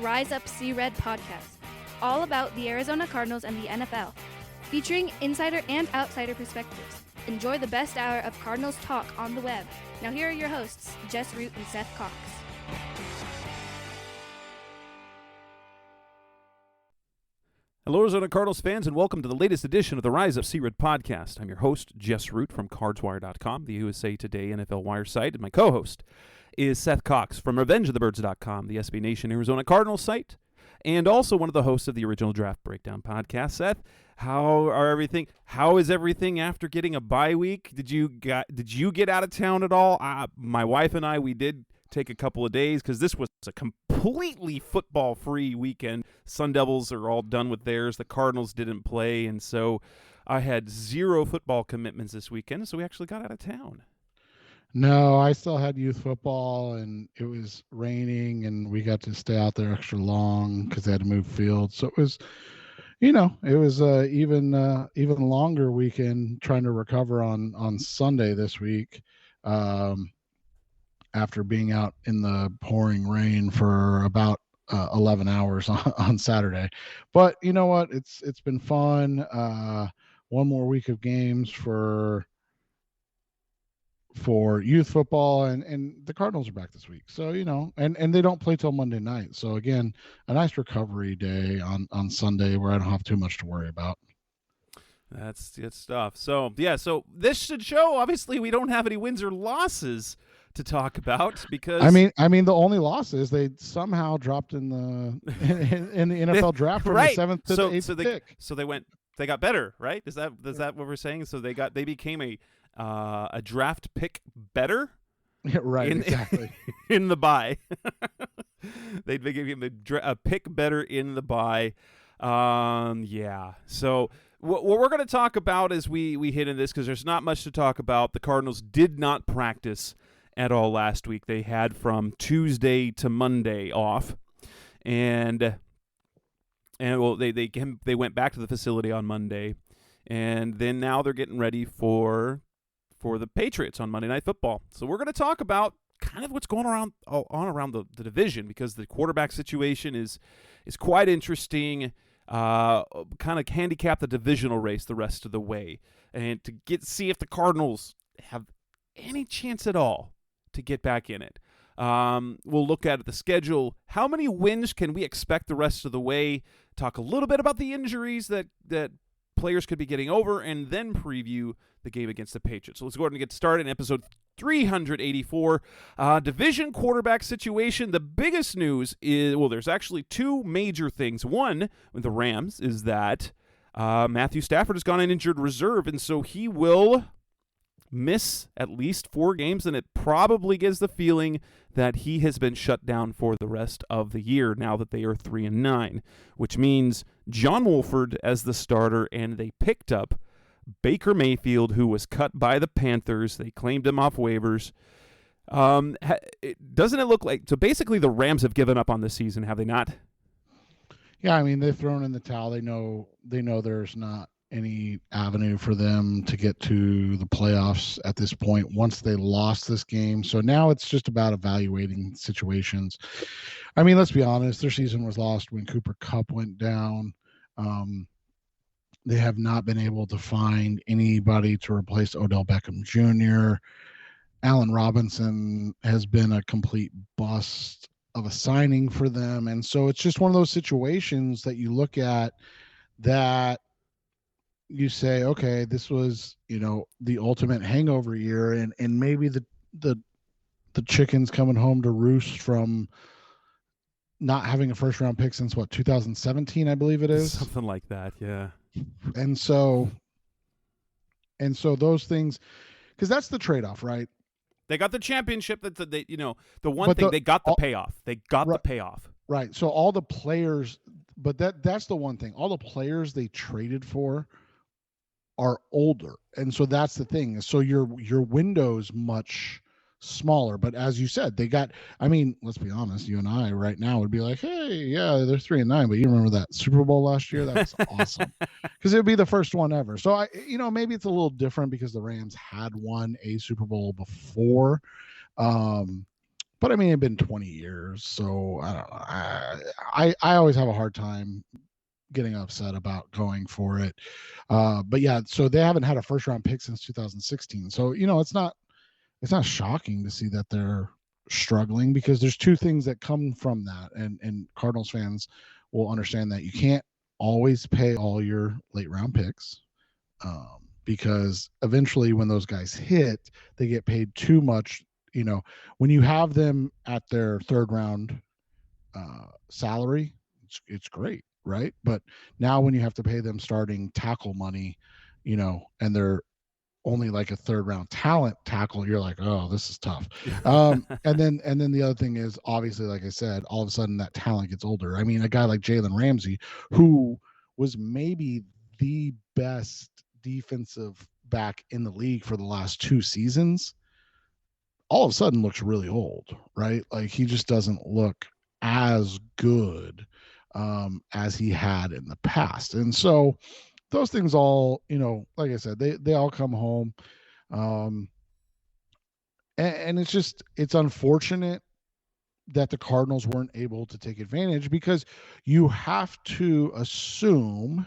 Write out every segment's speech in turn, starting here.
Rise Up See Red podcast, all about the Arizona Cardinals and the NFL, featuring insider and outsider perspectives. Enjoy the best hour of Cardinals talk on the web. Now here are your hosts, Jess Root and Seth Cox. Hello, Arizona Cardinals fans, and welcome to the latest edition of the Rise Up See Red podcast. I'm your host, Jess Root from CardsWire.com, the USA Today NFL Wire site, and my co-host is Seth Cox from RevengeOfTheBirds.com, the SB Nation Arizona Cardinals site, and also one of the hosts of the original Draft Breakdown podcast. Seth, how is everything after getting a bye week? Did you get out of town at all? My wife and I, we did take a couple of days because this was a completely football-free weekend. Sun Devils are all done with theirs. The Cardinals didn't play, and so I had zero football commitments this weekend, so we actually got out of town. No, I still had youth football, and it was raining, and we got to stay out there extra long because they had to move fields. So it was, even longer weekend trying to recover on Sunday this week, after being out in the pouring rain for about 11 hours on Saturday. But you know what? It's been fun. One more week of games for youth football, and the Cardinals are back this week. So, and they don't play till Monday night. So again, a nice recovery day on Sunday where I don't have too much to worry about. That's good stuff. So this should show, obviously, we don't have any wins or losses to talk about because I mean the only loss is they somehow dropped in the NFL draft from right. the 7th to the 8th pick. So they got better, right? Is that what we're saying? So they became a draft pick better? Yeah, right, exactly. In the bye. They gave him a pick better in the bye. Yeah. So what we're going to talk about as we hit in this, because there's not much to talk about. The Cardinals did not practice at all last week. They had from Tuesday to Monday off, and well, they went back to the facility on Monday, and then now they're getting ready for the Patriots on Monday Night Football. So we're going to talk about kind of what's going around the division, because the quarterback situation is quite interesting. Kind of handicap the divisional race the rest of the way, and to see if the Cardinals have any chance at all to get back in it. We'll look at the schedule. How many wins can we expect the rest of the way? Talk a little bit about the injuries that players could be getting over, and then preview the game against the Patriots. So let's go ahead and get started in episode 384. Division quarterback situation. The biggest news is, well, there's actually two major things. One with the Rams is that Matthew Stafford has gone on injured reserve, and so he will miss at least 4 games, and it probably gives the feeling that he has been shut down for the rest of the year now that they are 3-9, which means John Wolford as the starter, and they picked up Baker Mayfield, who was cut by the Panthers. They claimed him off waivers. Doesn't it look like, so basically the Rams have given up on the season, have they not? Yeah, I mean, they've thrown in the towel. They know there's not any avenue for them to get to the playoffs at this point once they lost this game. So now it's just about evaluating situations. I mean, let's be honest, their season was lost when Cooper Kupp went down. They have not been able to find anybody to replace Odell Beckham Jr. Allen Robinson has been a complete bust of a signing for them. And so it's just one of those situations that you look at that you say, okay, this was, the ultimate hangover year, and maybe the chicken's coming home to roost from not having a first round pick since 2017, I believe it is. Something like that, yeah. And so those things, because that's the trade-off, right? They got the championship. They got the payoff. They got the payoff. Right. So all the players, but that's the one thing. All the players they traded for are older, and so that's the thing. So your window's much smaller. But as you said, they got, I mean, let's be honest, you and I right now would be like, hey, yeah, they're 3-9, but you remember that Super Bowl last year? That was awesome. Because it would be the first one ever. So maybe it's a little different because the Rams had won a Super Bowl before. But I mean, it'd been 20 years, so I don't know. I always have a hard time getting upset about going for it. But yeah, so they haven't had a first round pick since 2016. So it's not shocking to see that they're struggling, because there's two things that come from that, and Cardinals fans will understand that you can't always pay all your late round picks, because eventually when those guys hit, they get paid too much. When you have them at their third round salary, it's great, right? But now when you have to pay them starting tackle money, and they're only like a third round talent tackle, you're like, oh, this is tough. And then the other thing is, obviously, like I said, all of a sudden that talent gets older. I mean, a guy like Jalen Ramsey, who was maybe the best defensive back in the league for the last 2 seasons, all of a sudden looks really old, right? Like, he just doesn't look as good as he had in the past. And so those things all, like I said, they all come home. And it's unfortunate that the Cardinals weren't able to take advantage, because you have to assume,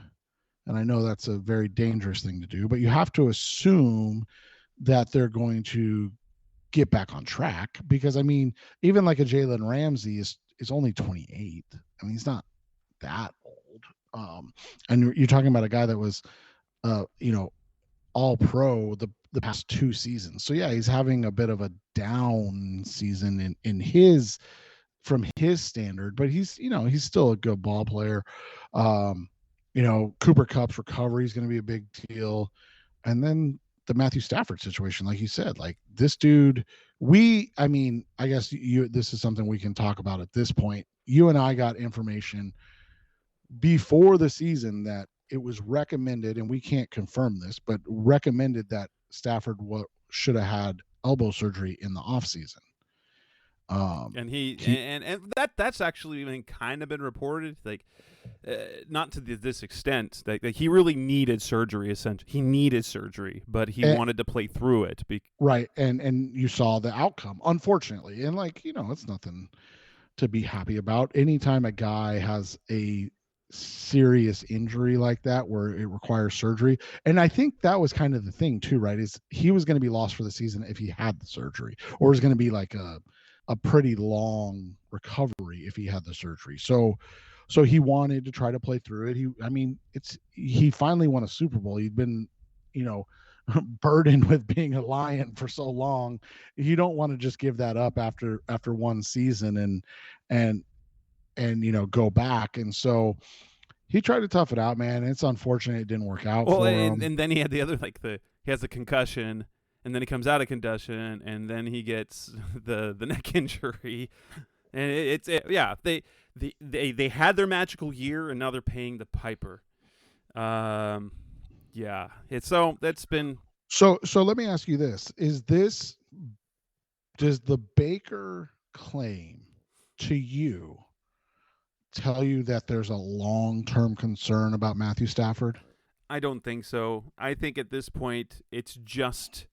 and I know that's a very dangerous thing to do, but you have to assume that they're going to get back on track, because I mean, even like a Jalen Ramsey is only 28. I mean, he's not that old. And you're talking about a guy that was all pro the past 2 seasons. So yeah, he's having a bit of a down season in his, from his standard, but he's still a good ball player. Cooper Kupp's recovery is going to be a big deal. And then the Matthew Stafford situation, like you said, like this dude, I guess this is something we can talk about at this point. You and I got information before the season that it was recommended, and we can't confirm this, but recommended that Stafford should have had elbow surgery in the offseason. And that's actually even kind of been reported, like not to this extent, that he really needed surgery. Essentially, he needed surgery, but he wanted to play through it. Right, and you saw the outcome, unfortunately, and it's nothing to be happy about. Anytime a guy has a serious injury like that where it requires surgery, and I think that was kind of the thing too, right, is he was going to be lost for the season if he had the surgery, or it was going to be like a pretty long recovery if he had the surgery. So he wanted to try to play through it. He finally won a Super Bowl. He'd been burdened with being a Lion for so long. You don't want to just give that up after one season and go back. And so he tried to tough it out, man. It's unfortunate it didn't work out for him. And then he had the other, he has a concussion, and then he comes out of concussion, and then he gets the neck injury. And they had their magical year, and now they're paying the piper. Yeah. That's been. So let me ask you this: does the Baker claim to you tell you that there's a long-term concern about Matthew Stafford? I don't think so. I think at this point it's just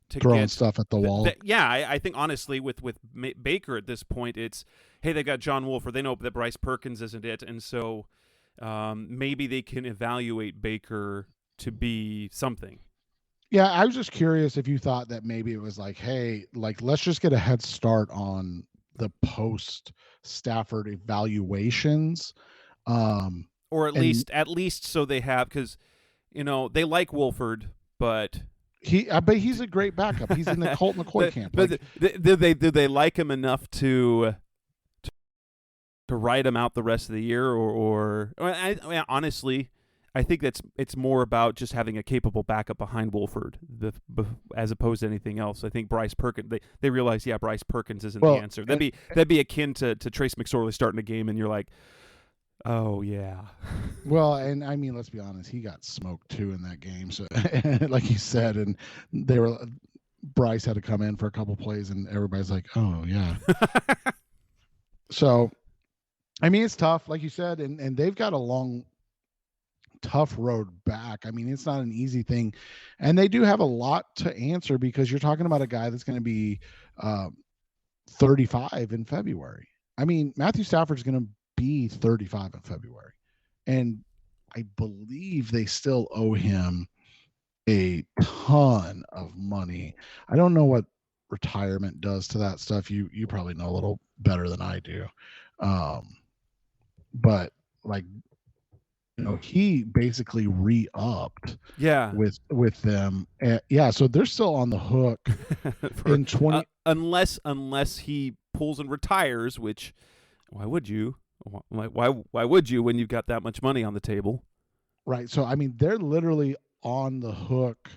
to throwing stuff at the wall. I think honestly with Baker at this point, it's, hey, they got John Wolford. They know that Bryce Perkins isn't it, and so maybe they can evaluate Baker to be something. Yeah, I was just curious if you thought that maybe it was like, hey, let's just get a head start on the post Stafford evaluations, or at least so they have, because they like Wolford, but he's a great backup. He's in the Colt McCoy camp. But do they like him enough to ride him out the rest of the year, or honestly, I think it's more about just having a capable backup behind Wolford, as opposed to anything else. I think Bryce Perkins, they realize, Bryce Perkins isn't the answer. That'd be akin to Trace McSorley starting a game, and you're like, oh yeah. Well, and I mean, let's be honest, he got smoked too in that game. So, like you said, and Bryce had to come in for a couple plays, and everybody's like, oh yeah. So, I mean, it's tough, like you said, and they've got a long, tough road back. I mean, it's not an easy thing, and they do have a lot to answer, because you're talking about a guy that's going to be 35 in February. I mean, Matthew Stafford's going to be 35 in February. And I believe they still owe him a ton of money. I don't know what retirement does to that stuff. You probably know a little better than I do. But like, he basically re-upped with them. Yeah, so they're still on the hook in 20 unless he pulls and retires, which why would you? Why would you when you've got that much money on the table? Right. So I mean, they're literally on the hook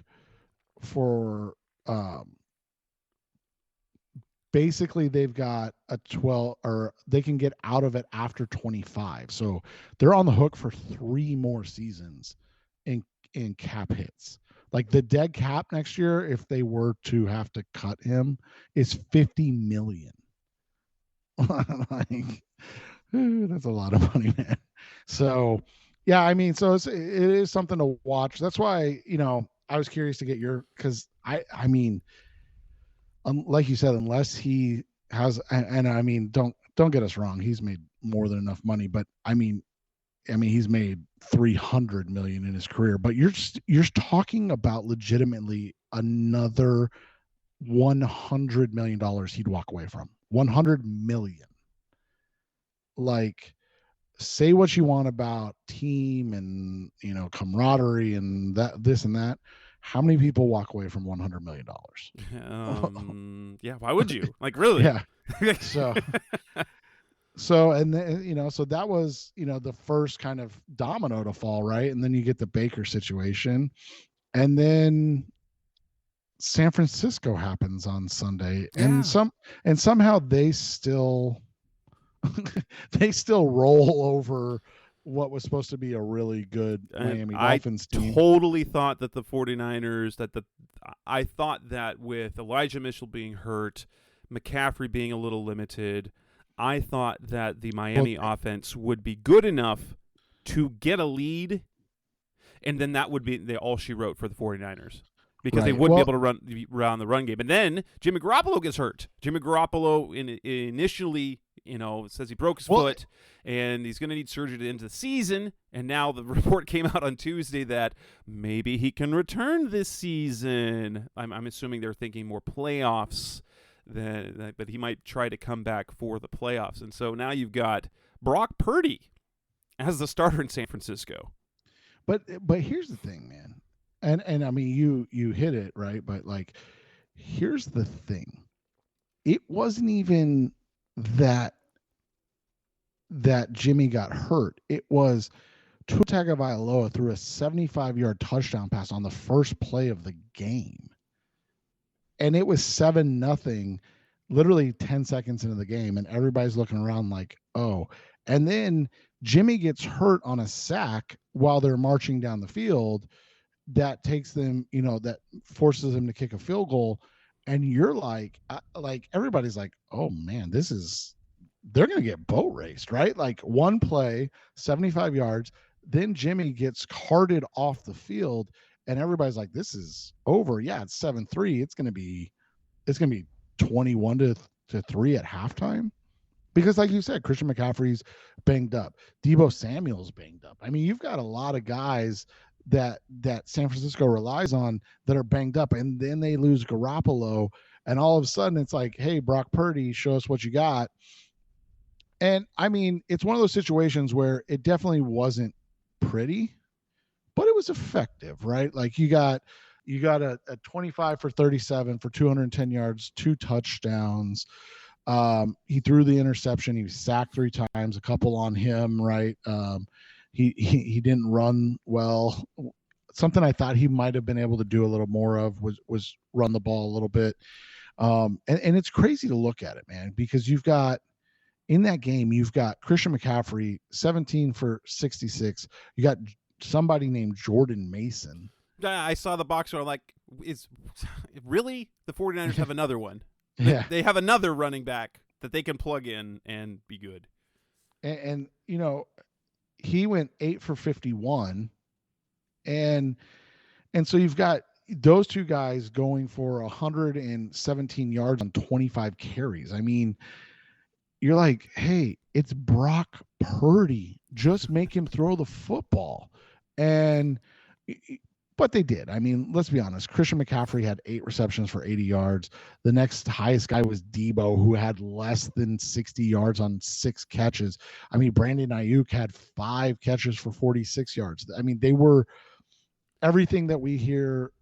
for basically they've got a 12, or they can get out of it after 25. So they're on the hook for 3 more seasons in cap hits. Like the dead cap next year, if they were to have to cut him, is $50 million. Like, that's a lot of money, man. So yeah, I mean, so it is something to watch. That's why, I was curious to get because I mean, like you said, unless he has, and I mean, don't get us wrong, he's made more than enough money, but I mean, he's made $300 million in his career, but you're talking about legitimately another $100 million he'd walk away from. $100 million. Like, say what you want about team and camaraderie and this and that. How many people walk away from $100 million? Yeah, why would you? Like, really? Yeah. So and then, so that was, the first kind of domino to fall, right? And then you get the Baker situation, and then San Francisco happens on Sunday, and somehow they still roll over what was supposed to be a really good Miami Dolphins team. I totally thought that the 49ers, I thought that with Elijah Mitchell being hurt, McCaffrey being a little limited, I thought that the Miami offense would be good enough to get a lead, and then that would be all she wrote for the 49ers. Because they wouldn't be able to run the run game. And then Jimmy Garoppolo gets hurt. Jimmy Garoppolo initially, says he broke his foot, and he's going to need surgery to end the season. And now the report came out on Tuesday that maybe he can return this season. I'm assuming they're thinking more playoffs, but he might try to come back for the playoffs. And so now you've got Brock Purdy as the starter in San Francisco. But here's the thing, man. And I mean, you hit it right, but like, here's the thing. It wasn't even that Jimmy got hurt. It was Tua Tagovailoa threw a 75-yard touchdown pass on the first play of the game, and it was 7-0, literally 10 seconds into the game, and everybody's looking around like, oh. And then Jimmy gets hurt on a sack while they're marching down the field. That takes them, that forces them to kick a field goal. And you're like everybody's like, oh man, they're going to get boat raced, right? Like one play, 75 yards. Then Jimmy gets carted off the field and everybody's like, this is over. Yeah, it's 7-3. It's going to be 21-3 at halftime. Because like you said, Christian McCaffrey's banged up. Deebo Samuel's banged up. I mean, you've got a lot of guys that San Francisco relies on that are banged up, and then they lose Garoppolo, and all of a sudden it's like, hey, Brock Purdy, show us what you got. And I mean, it's one of those situations where it definitely wasn't pretty, but it was effective, right? Like you got a 25 for 37 for 210 yards, 2 touchdowns. He threw the interception. He was sacked 3 times, a couple on him, right? He didn't run well. Something I thought he might have been able to do a little more of was run the ball a little bit. And it's crazy to look at it, man, because in that game, you've got Christian McCaffrey, 17 for 66. You got somebody named Jordan Mason. I saw the box score. I'm like, is really the 49ers have another one? Yeah. They have another running back that they can plug in and be good. And he went 8 for 51, and so you've got those two guys going for 117 yards on 25 carries. I mean, you're like, hey, it's Brock Purdy. Just make him throw the football. And but they did. I mean, let's be honest. Christian McCaffrey had 8 receptions for 80 yards. The next highest guy was Debo, who had less than 60 yards on 6 catches. I mean, Brandon Ayuk had 5 catches for 46 yards. I mean, they were everything that we hear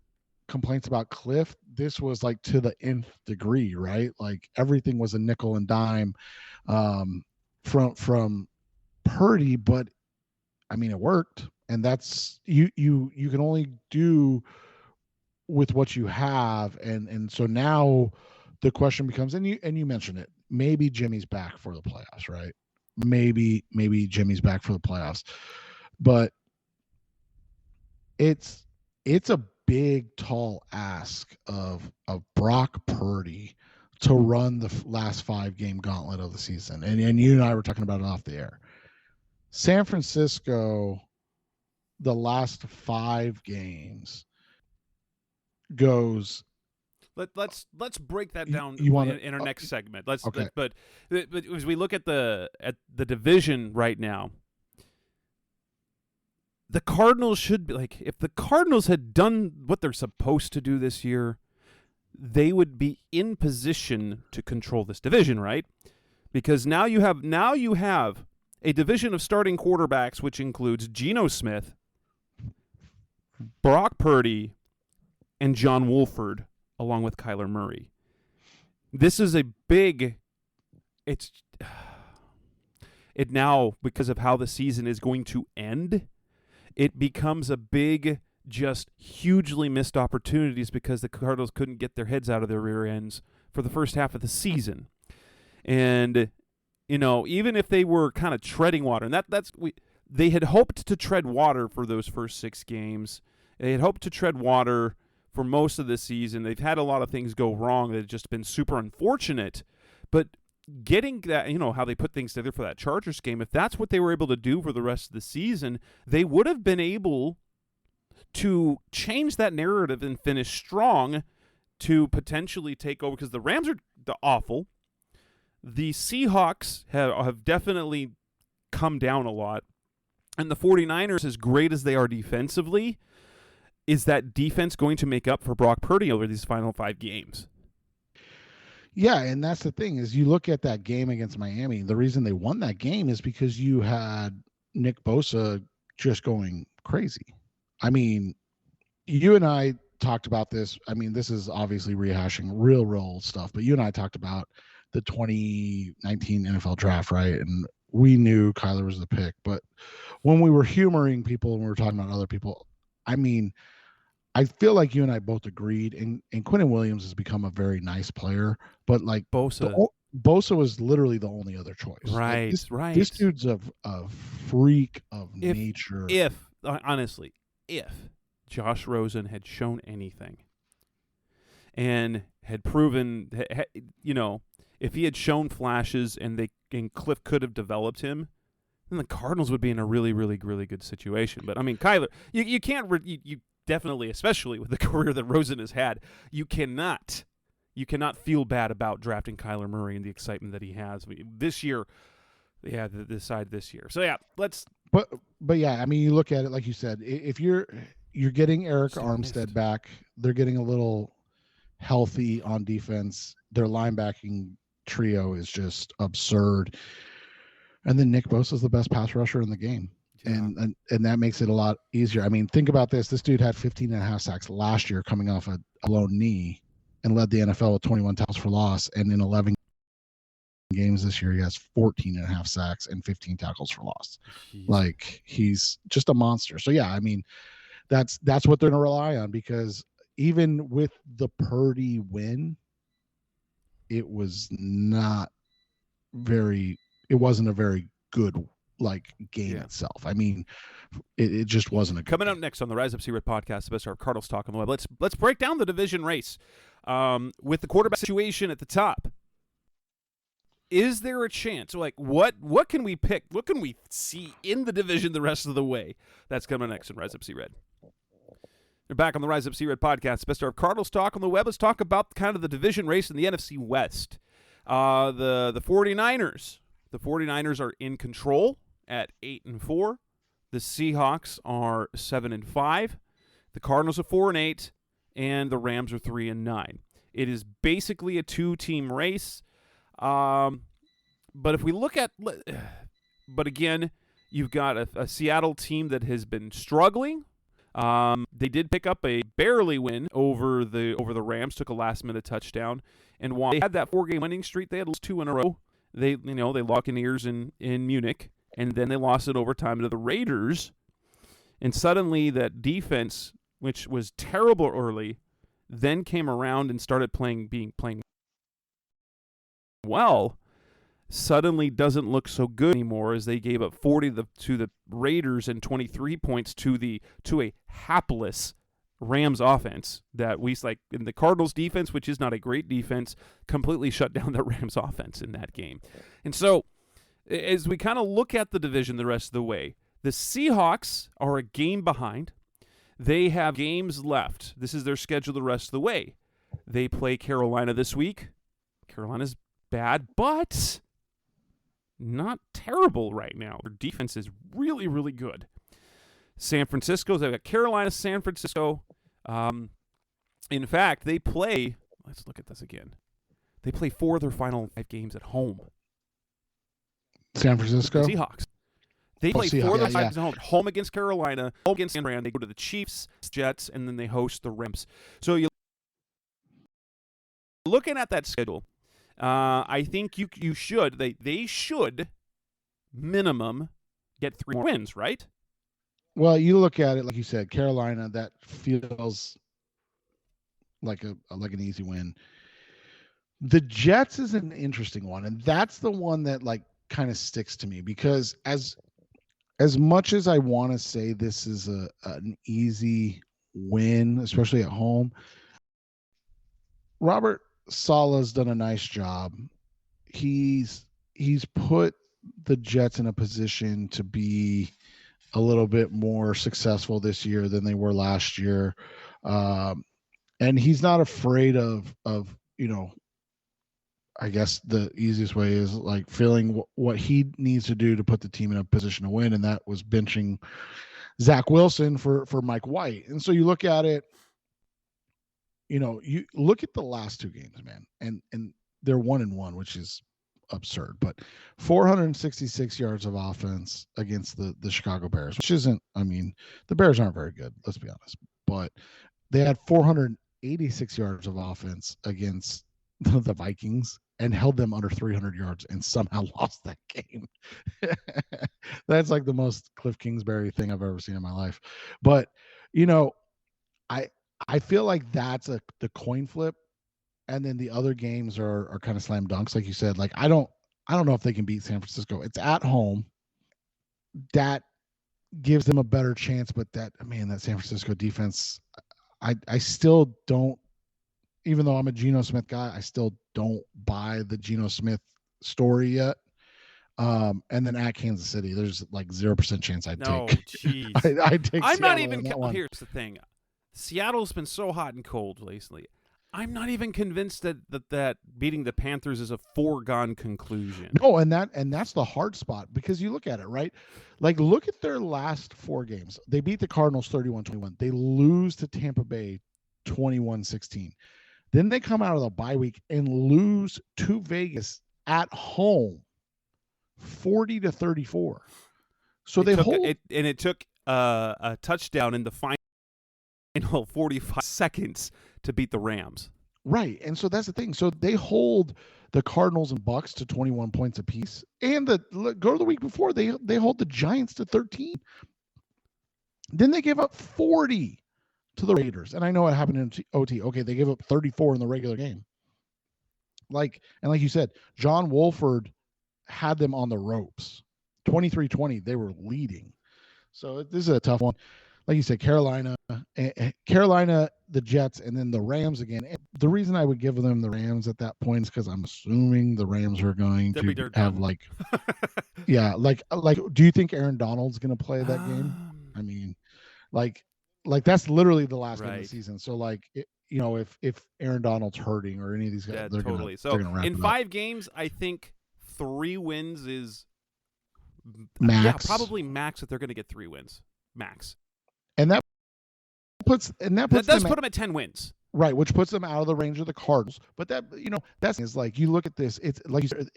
complaints about Cliff. This was like to the nth degree, right? Like everything was a nickel and dime from Purdy, but I mean, it worked. And that's you can only do with what you have. And so now the question becomes, and you mentioned it, maybe Jimmy's back for the playoffs, right? Maybe Jimmy's back for the playoffs. But it's a big, tall ask of Brock Purdy to run the last 5-game gauntlet of the season. And you and I were talking about it off the air. San Francisco, the last 5 games goes. Let's break that down in our next segment. Okay. But as we look at the division right now, the Cardinals should be like, if the Cardinals had done what they're supposed to do this year, they would be in position to control this division, right? Because now you have a division of starting quarterbacks, which includes Geno Smith, Brock Purdy, and John Wolford, along with Kyler Murray. This is a big. It now, because of how the season is going to end, it becomes a big, just hugely missed opportunities because the Cardinals couldn't get their heads out of their rear ends for the first half of the season. And, even if they were kind of treading water, and they had hoped to tread water for those first 6 games. They had hoped to tread water for most of the season. They've had a lot of things go wrong that have just been super unfortunate. But getting that, how they put things together for that Chargers game, if that's what they were able to do for the rest of the season, they would have been able to change that narrative and finish strong to potentially take over, because the Rams are awful. The Seahawks have definitely come down a lot. And the 49ers, as great as they are defensively, is that defense going to make up for Brock Purdy over these final 5 games? Yeah, and that's the thing, is you look at that game against Miami, the reason they won that game is because you had Nick Bosa just going crazy. I mean, you and I talked about this. I mean, this is obviously rehashing real stuff, but you and I talked about the 2019 NFL draft, right? And we knew Kyler was the pick, but when we were humoring people and we were talking about other people, I mean, I feel like you and I both agreed, and Quinnen Williams has become a very nice player, but like Bosa was literally the only other choice. Right, like right. This dude's a freak of nature. Honestly, if Josh Rosen had shown anything and had proven, if he had shown flashes and Cliff could have developed him, then the Cardinals would be in a really, really, really good situation. But I mean, Kyler, you can't you definitely, especially with the career that Rosen has had, you cannot feel bad about drafting Kyler Murray and the excitement that he has this year. Yeah, decide this year. So yeah, let's. But yeah, I mean, you look at it like you said. If you're getting Eric Armstead back, they're getting a little healthy on defense. Their linebacking trio is just absurd. And then Nick Bosa is the best pass rusher in the game. Yeah. And that makes it a lot easier. I mean, think about this. This dude had 15.5 sacks last year coming off a blown knee and led the NFL with 21 tackles for loss. And in 11 games this year, he has 14.5 sacks and 15 tackles for loss. Jeez. Like, he's just a monster. So, yeah, I mean, that's what they're going to rely on, because even with the Purdy win, it wasn't a very good game itself. I mean, it just wasn't a good Coming game. up next on the Rise Up See Red podcast, the best of Cardinals talk on the web. Let's break down the division race with the quarterback situation at the top. Is there a chance? Like, what can we pick? What can we see in the division the rest of the way? That's coming next on Rise Up See Red. They're back on the Rise Up Sea Red podcast. Best of Cardinals talk on the web. Let's talk about kind of the division race in the NFC West. The 49ers. The 49ers are in control at 8-4. The Seahawks are 7-5. The Cardinals are 4-8, and the Rams are 3-9. It is basically a two-team race. But if we look at, but again, you've got a Seattle team that has been struggling. They did pick up a barely win over the Rams, took a last-minute touchdown, and while they had that 4-game winning streak, they had lost 2 in a row. They lost Buccaneers in Munich, and then they lost it overtime to the Raiders, and suddenly that defense, which was terrible early, then came around and started playing well. Suddenly doesn't look so good anymore as they gave up 40 to the Raiders and 23 points to a hapless Rams offense that in the Cardinals defense, which is not a great defense, completely shut down the Rams offense in that game. And so as we kind of look at the division the rest of the way, the Seahawks are a game behind. They have games left. This is their schedule the rest of the way. They play Carolina this week. Carolina's bad, but not terrible right now. Their defense is really, really good. San Francisco, they've got Carolina, San Francisco. In fact, they play, let's look at this again. They play 4 of their final 5 games at home. San Francisco? The Seahawks. They play Seahawks, 4 of their 5 games at home. Home against Carolina, home against San Fran. They go to the Chiefs, Jets, and then they host the Rams. So you're looking at that schedule. I think you should. They should minimum get 3 more wins, right? Well, you look at it like you said, Carolina. That feels like an easy win. The Jets is an interesting one, and that's the one that kind of sticks to me because as much as I want to say this is an easy win, especially at home, Robert Saleh's done a nice job. He's put the Jets in a position to be a little bit more successful this year than they were last year. And he's not afraid of I guess the easiest way is feeling what he needs to do to put the team in a position to win. And that was benching Zach Wilson for Mike White. And so you look at it, you look at the last 2 games, man, and they're 1-1, which is absurd, but 466 yards of offense against the Chicago Bears, which isn't, the Bears aren't very good, let's be honest, but they had 486 yards of offense against the Vikings and held them under 300 yards and somehow lost that game. That's the most Cliff Kingsbury thing I've ever seen in my life. But, I feel like that's the coin flip. And then the other games are kind of slam dunks, like you said. I don't know if they can beat San Francisco. It's at home. That gives them a better chance, but that San Francisco defense, I still don't, even though I'm a Geno Smith guy, I still don't buy the Geno Smith story yet. And then at Kansas City, there's 0% chance I'd take. Jeez. I'd take. I'm Seattle not even. Here's the thing. Seattle's been so hot and cold lately. I'm not even convinced that beating the Panthers is a foregone conclusion. No, and that's the hard spot because you look at it, right? Look at their last 4 games. They beat the Cardinals 31-21. They lose to Tampa Bay 21-16. Then they come out of the bye week and lose to Vegas at home 40-34. So it took a touchdown in the final 45 seconds to beat the Rams. Right. And so that's the thing. So they hold the Cardinals and Bucks to 21 points apiece. And go to the week before, they hold the Giants to 13. Then they gave up 40 to the Raiders. And I know it happened in OT. Okay, they gave up 34 in the regular game. Like you said, John Wolford had them on the ropes. 23-20, they were leading. So this is a tough one. Like you said, Carolina, the Jets, and then the Rams again. And the reason I would give them the Rams at that point is because I'm assuming the Rams are going to have do you think Aaron Donald's going to play that game? I mean, like that's literally the last game of the Right. season. So like, if Aaron Donald's hurting or any of these guys, Yeah, they're totally. they're gonna wrap in it up. 5 games, I think 3 wins is Max. probably max if they're going to get 3 wins. Max. And that puts That does put them at 10 wins. Right, which puts them out of the range of the Cardinals. But that's like, you look at this, it's like you said,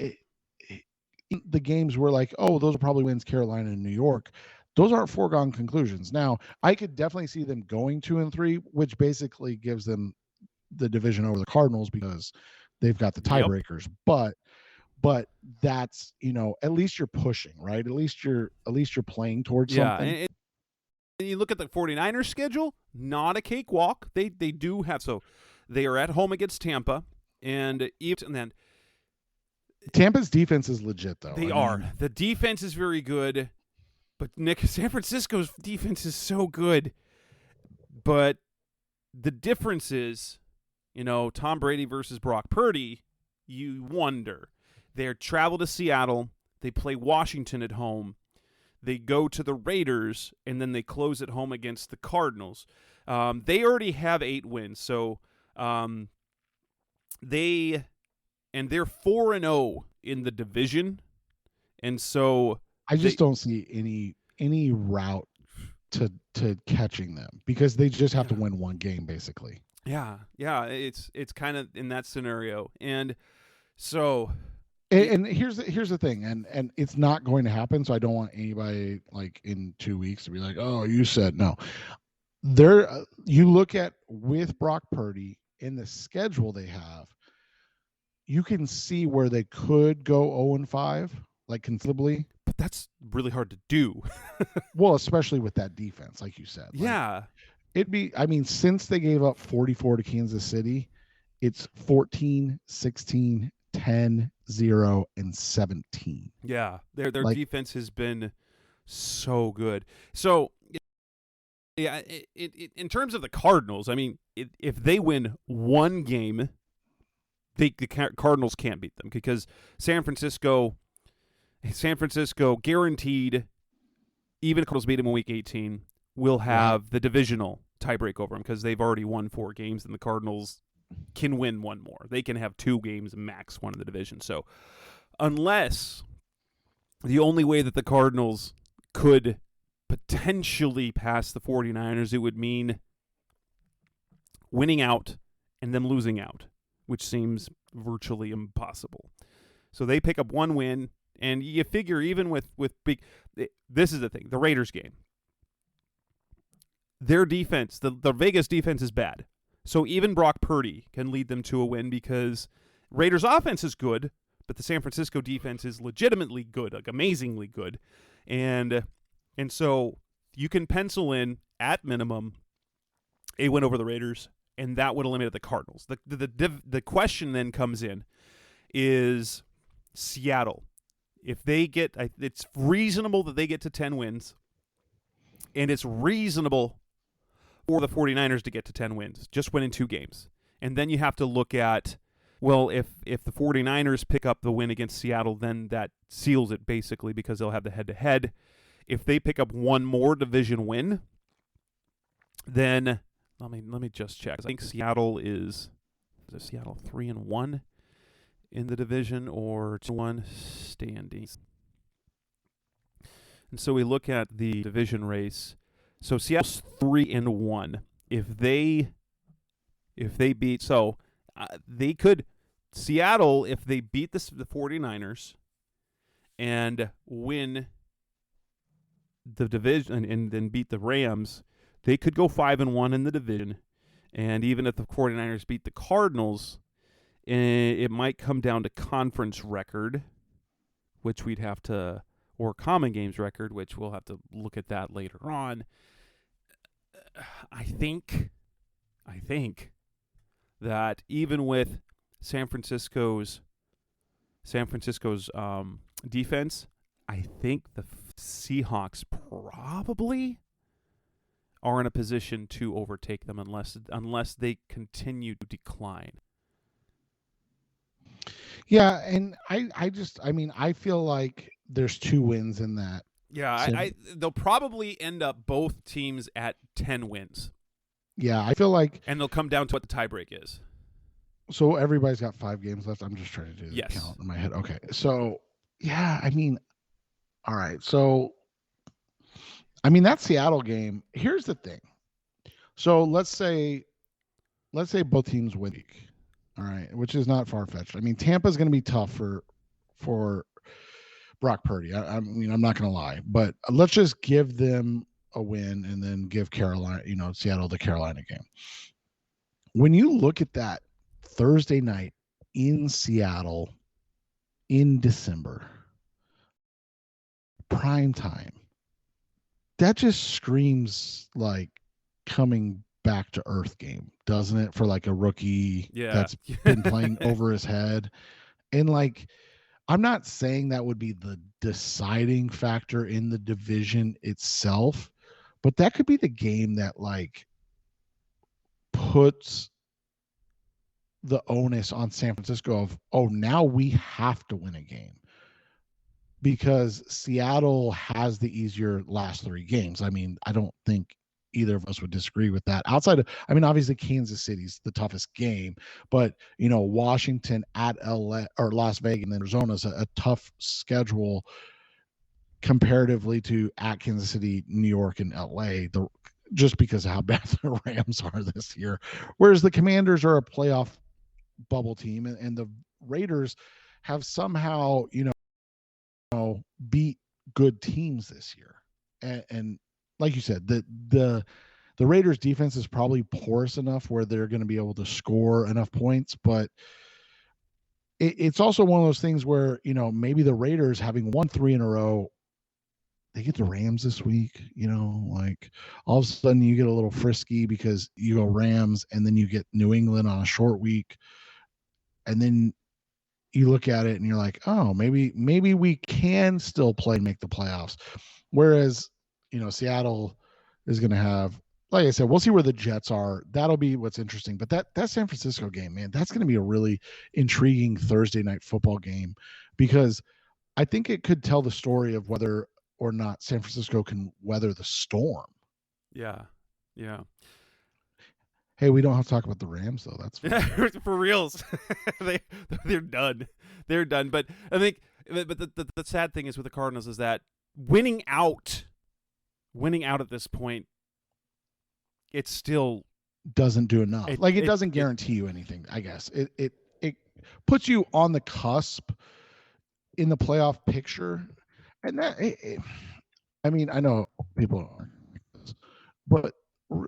the games were like, oh, those are probably wins, Carolina and New York. Those aren't foregone conclusions. Now, I could definitely see them going 2-3, which basically gives them the division over the Cardinals because they've got the tiebreakers. Yep. But that's, at least you're pushing, right? At least you're playing towards something. And you look at the 49ers schedule, not a cakewalk. They do have, so they are at home against Tampa, and then Tampa's defense is legit, though. They are. The defense is very good, but Nick, San Francisco's defense is so good. But the difference is, Tom Brady versus Brock Purdy, you wonder. They travel to Seattle. They play Washington at home. They go to the Raiders, and then they close at home against the Cardinals. They already have 8 wins, so they're 4-0 in the division, and so I just don't see any route to catching them because they just have to win one game, basically. Yeah, it's kind of in that scenario, and so. And here's the thing, and it's not going to happen. So I don't want anybody like in 2 weeks to be like, "Oh, you said no." You look at with Brock Purdy in the schedule they have, you can see where they could go 0-5, like considerably. But that's really hard to do. Well, especially with that defense, like you said. Yeah, it'd be. I mean, since they gave up 44 to Kansas City, it's 14, 16. 10, 0, and 17. Yeah, their defense has been so good. So, yeah, in terms of the Cardinals, I mean, if they win one game, the Cardinals can't beat them because San Francisco guaranteed, even if Cardinals beat them in Week 18, will have the divisional tiebreak over them because they've already won 4 games, and the Cardinals can win 1 more. They can have 2 games max won in the division. So unless the only way that the Cardinals could potentially pass the 49ers, it would mean winning out and them losing out, which seems virtually impossible. So they pick up 1 win, and you figure even with big – this is the thing, the Raiders game. Their defense, the Vegas defense is bad. So even Brock Purdy can lead them to a win because Raiders' offense is good, but the San Francisco defense is legitimately good, like amazingly good. And so you can pencil in, at minimum, a win over the Raiders, and that would eliminate the Cardinals. The question then comes in is Seattle. If they get, it's reasonable that they get to 10 wins, and it's reasonable for the 49ers to get to 10 wins, just winning 2 games. And then you have to look at, well, if the 49ers pick up the win against Seattle, then that seals it basically because they'll have the head-to-head. If they pick up 1 more division win, then let me just check. I think Seattle is Seattle 3-1 in the division or 2-1 standings. And so we look at the division race. So Seattle's 3-1. If they beat, so they could Seattle if they beat the 49ers and win the division and then beat the Rams, they could go 5-1 in the division. And even if the 49ers beat the Cardinals, it might come down to conference record, which we'd have to, or common games record, which we'll have to look at that later on. I think that even with San Francisco's defense, I think the Seahawks probably are in a position to overtake them unless they continue to decline. Yeah, and I feel like there's 2 wins in that Yeah, they'll probably end up both teams at 10 wins. Yeah, I feel like, and they'll come down to what the tiebreak is. So everybody's got 5 games left. I'm just trying to do the count in my head. Okay, so yeah, I mean, all right, so I mean that Seattle game. Here's the thing. So let's say both teams win week, all right, which is not far fetched. I mean, Tampa's going to be tough for Brock Purdy. I mean, I'm not going to lie, but let's just give them a win and then give Seattle the Carolina game. When you look at that Thursday night in Seattle in December, prime time, that just screams like coming back to earth game, doesn't it? For like a rookie that's been playing over his head. And like, I'm not saying that would be the deciding factor in the division itself, but that could be the game that like puts the onus on San Francisco of, oh, now we have to win a game, because Seattle has the easier last 3 games. I mean, I don't think either of us would disagree with that. Outside of, I mean, obviously Kansas City's the toughest game, but Washington at LA or Las Vegas and then Arizona's a tough schedule comparatively to at Kansas City, New York, and LA. Just because of how bad the Rams are this year, whereas the Commanders are a playoff bubble team, and the Raiders have somehow beat good teams this year. And like you said, the Raiders defense is probably porous enough where they're going to be able to score enough points, but it's also one of those things where maybe the Raiders, having won 3 in a row, they get the Rams this week, like all of a sudden you get a little frisky because you go Rams and then you get New England on a short week. And then you look at it and you're like, oh, maybe we can still play and make the playoffs. Whereas, Seattle is going to have, like I said, we'll see where the Jets are. That'll be what's interesting. But that San Francisco game, man, that's going to be a really intriguing Thursday night football game, because I think it could tell the story of whether or not San Francisco can weather the storm. Yeah. Hey, we don't have to talk about the Rams, though. That's for reals. They're done. They're done. But I think, but the sad thing is with the Cardinals is that winning out at this point, it still doesn't do enough. It doesn't guarantee you anything. I guess it puts you on the cusp in the playoff picture. And that, I mean, I know people don't like this, but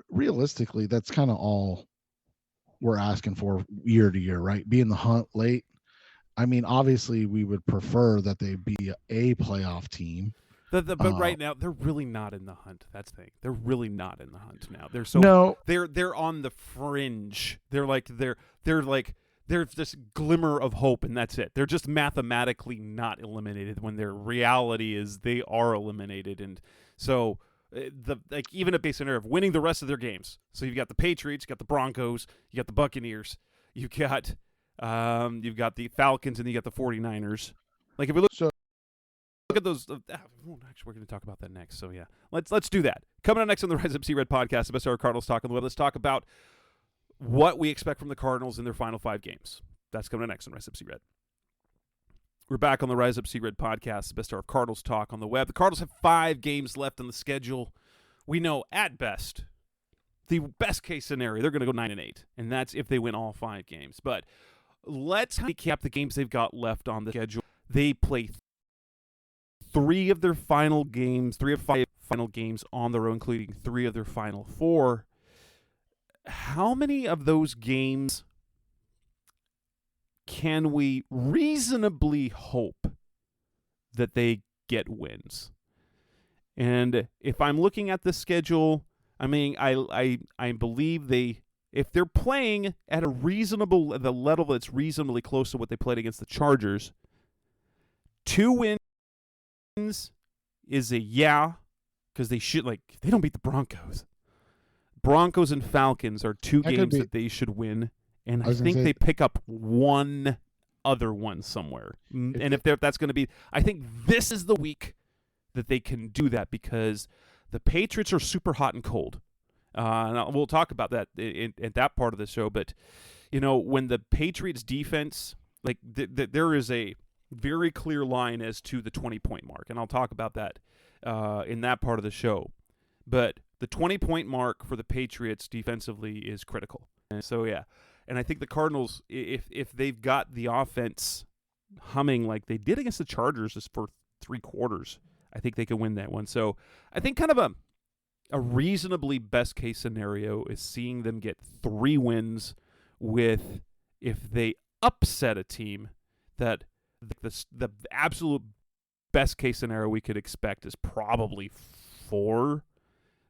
realistically, that's kind of all we're asking for year to year, right? Be in the hunt late. I mean, obviously, we would prefer that they be a playoff team. But right now, they're really not in the hunt. That's the thing. They're really not in the hunt now. They're on the fringe. There's this glimmer of hope, and that's it. They're just mathematically not eliminated when their reality is they are eliminated. And so even a base scenario of winning the rest of their games. So you've got the Patriots, you've got the Broncos, you got the Buccaneers, you've got the Falcons, and you got the 49ers. Like if we look at those, actually we're going to talk about that next. So yeah, let's do that. Coming up next on the Rise Up See Red podcast, the best hour Cardinals talk on the web. Let's talk about what we expect from the Cardinals in their final 5 games. That's coming up next on Rise Up See Red. We're back on the Rise Up See Red podcast, the best hour of Cardinals talk on the web. The Cardinals have 5 games left on the schedule. We know at best, the best case scenario, they're going to go 9-8, and that's if they win all 5 games. But let's recap the games they've got left on the schedule. They play 3 of their final games, 3 of 5 final games on their own, including 3 of their final 4. How many of those games can we reasonably hope that they get wins? And if I'm looking at the schedule, I mean, I believe if they're playing at the level that's reasonably close to what they played against the Chargers, 2 wins is a because they don't beat the Broncos. Broncos and Falcons are 2 games that they should win, and I think they pick up one other one somewhere. And if that's going to be, I think this is the week that they can do that because the Patriots are super hot and cold. And we'll talk about that in that part of the show. But, when the Patriots defense, like there is a very clear line as to the 20-point mark. And I'll talk about that in that part of the show. But the 20-point mark for the Patriots defensively is critical. And so, yeah. And I think the Cardinals, if they've got the offense humming like they did against the Chargers just for 3 quarters, I think they can win that one. So I think kind of a reasonably best-case scenario is seeing them get 3 wins with, if they upset a team, that the absolute best-case scenario we could expect is probably 4.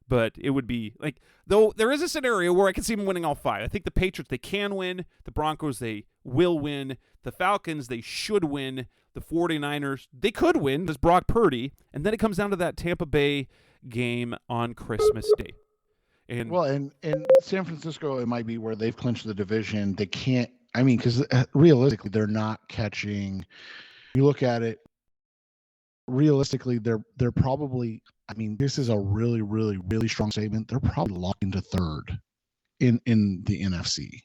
But it would be like, though there is a scenario where I can see them winning all 5. I think the Patriots, they can win. The Broncos, they will win. The Falcons, they should win. The 49ers, they could win. There's Brock Purdy. And then it comes down to that Tampa Bay game on Christmas Day. And San Francisco, it might be where they've clinched the division. They can't, because realistically, they're not catching. You look at it, realistically, they're probably, this is a really, really, really strong statement. They're probably locked into 3rd in the NFC,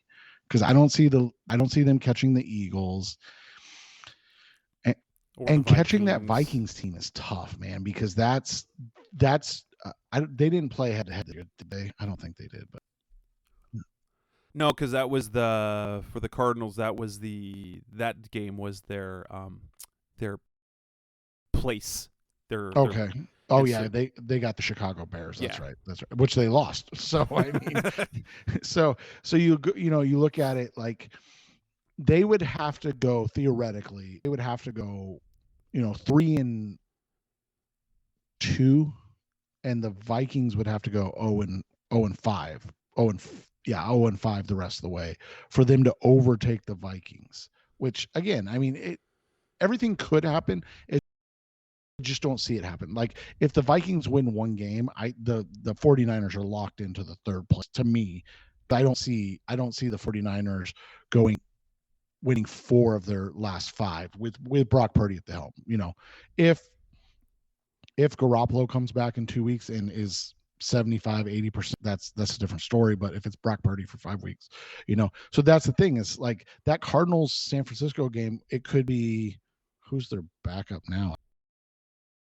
because I don't see them catching the Eagles. And catching that Vikings team is tough, man, because that's they didn't play head to head, did they? I don't think they did, but no, because that was for the Cardinals. That game was their place. Okay. They got the Chicago Bears. That's right. That's right. Which they lost. So so you look at it like they would have to go theoretically. They would have to go, 3-2, and the Vikings would have to go 0-5, 0-5 the rest of the way for them to overtake the Vikings. Which again, everything could happen. Just don't see it happen. Like if the Vikings win one game, the 49ers are locked into the 3rd place to me. But I don't see the 49ers winning 4 of their last 5 with Brock Purdy at the helm. If Garoppolo comes back in 2 weeks and is 75-80%, that's a different story. But if it's Brock Purdy for 5 weeks, so that's the thing, is like that Cardinals San Francisco game, it could be, who's their backup now?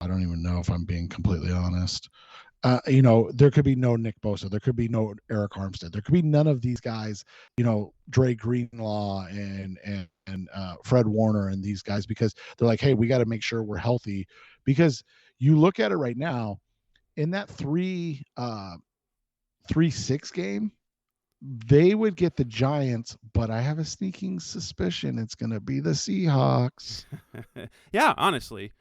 I don't even know, if I'm being completely honest. There could be no Nick Bosa. There could be no Eric Armstead. There could be none of these guys, Dre Greenlaw and Fred Warner and these guys, because they're like, hey, we got to make sure we're healthy. Because you look at it right now, in that 3-6 game, they would get the Giants, but I have a sneaking suspicion it's going to be the Seahawks. Yeah, honestly.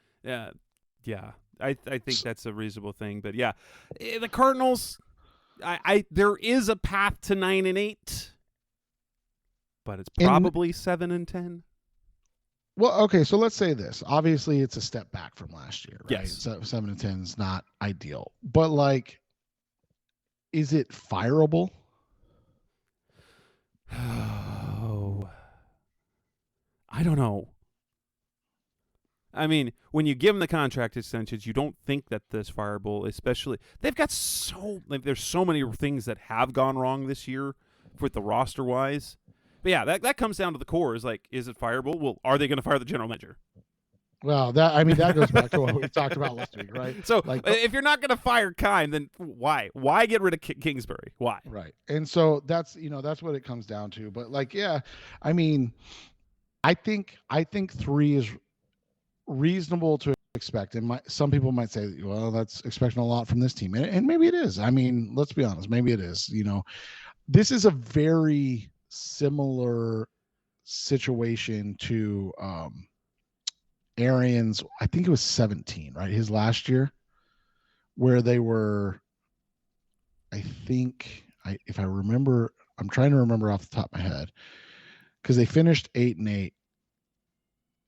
Yeah, I think that's a reasonable thing. But yeah, the Cardinals, there is a path to 9-8, but it's probably 7-10. Well, okay, so let's say this. Obviously, it's a step back from last year, right? Yes. So 7-10 is not ideal, but like, is it fireable? Oh, I don't know. When you give them the contract extensions, you don't think that this fireable, especially, they've got there's so many things that have gone wrong this year with the roster wise. But yeah, that comes down to the core, is like, is it fireable? Well, are they going to fire the general manager? Well, that goes back to what we talked about last week, right? So if you're not going to fire Kime, then why? Why get rid of Kingsbury? Why? Right. And so that's what it comes down to. But like, yeah, I think 3 is reasonable to expect, and some people might say, well, that's expecting a lot from this team, and maybe it is. Let's be honest, maybe it is. This is a very similar situation to Arians. I think it was 17, right? His last year, where they were, if I remember, I'm trying to remember off the top of my head, because they finished 8-8.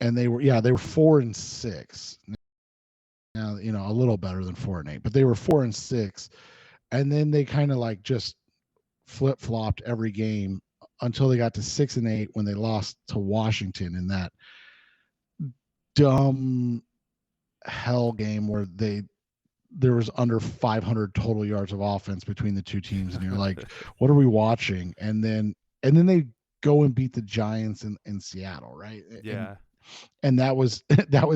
And they were 4-6. Now, a little better than 4-8, but they were 4-6. And then they kind of like just flip-flopped every game until they got to 6-8 when they lost to Washington in that dumb hell game where there was under 500 total yards of offense between the two teams, and you're like, what are we watching? And then they go and beat the Giants in Seattle, right? Yeah. And that was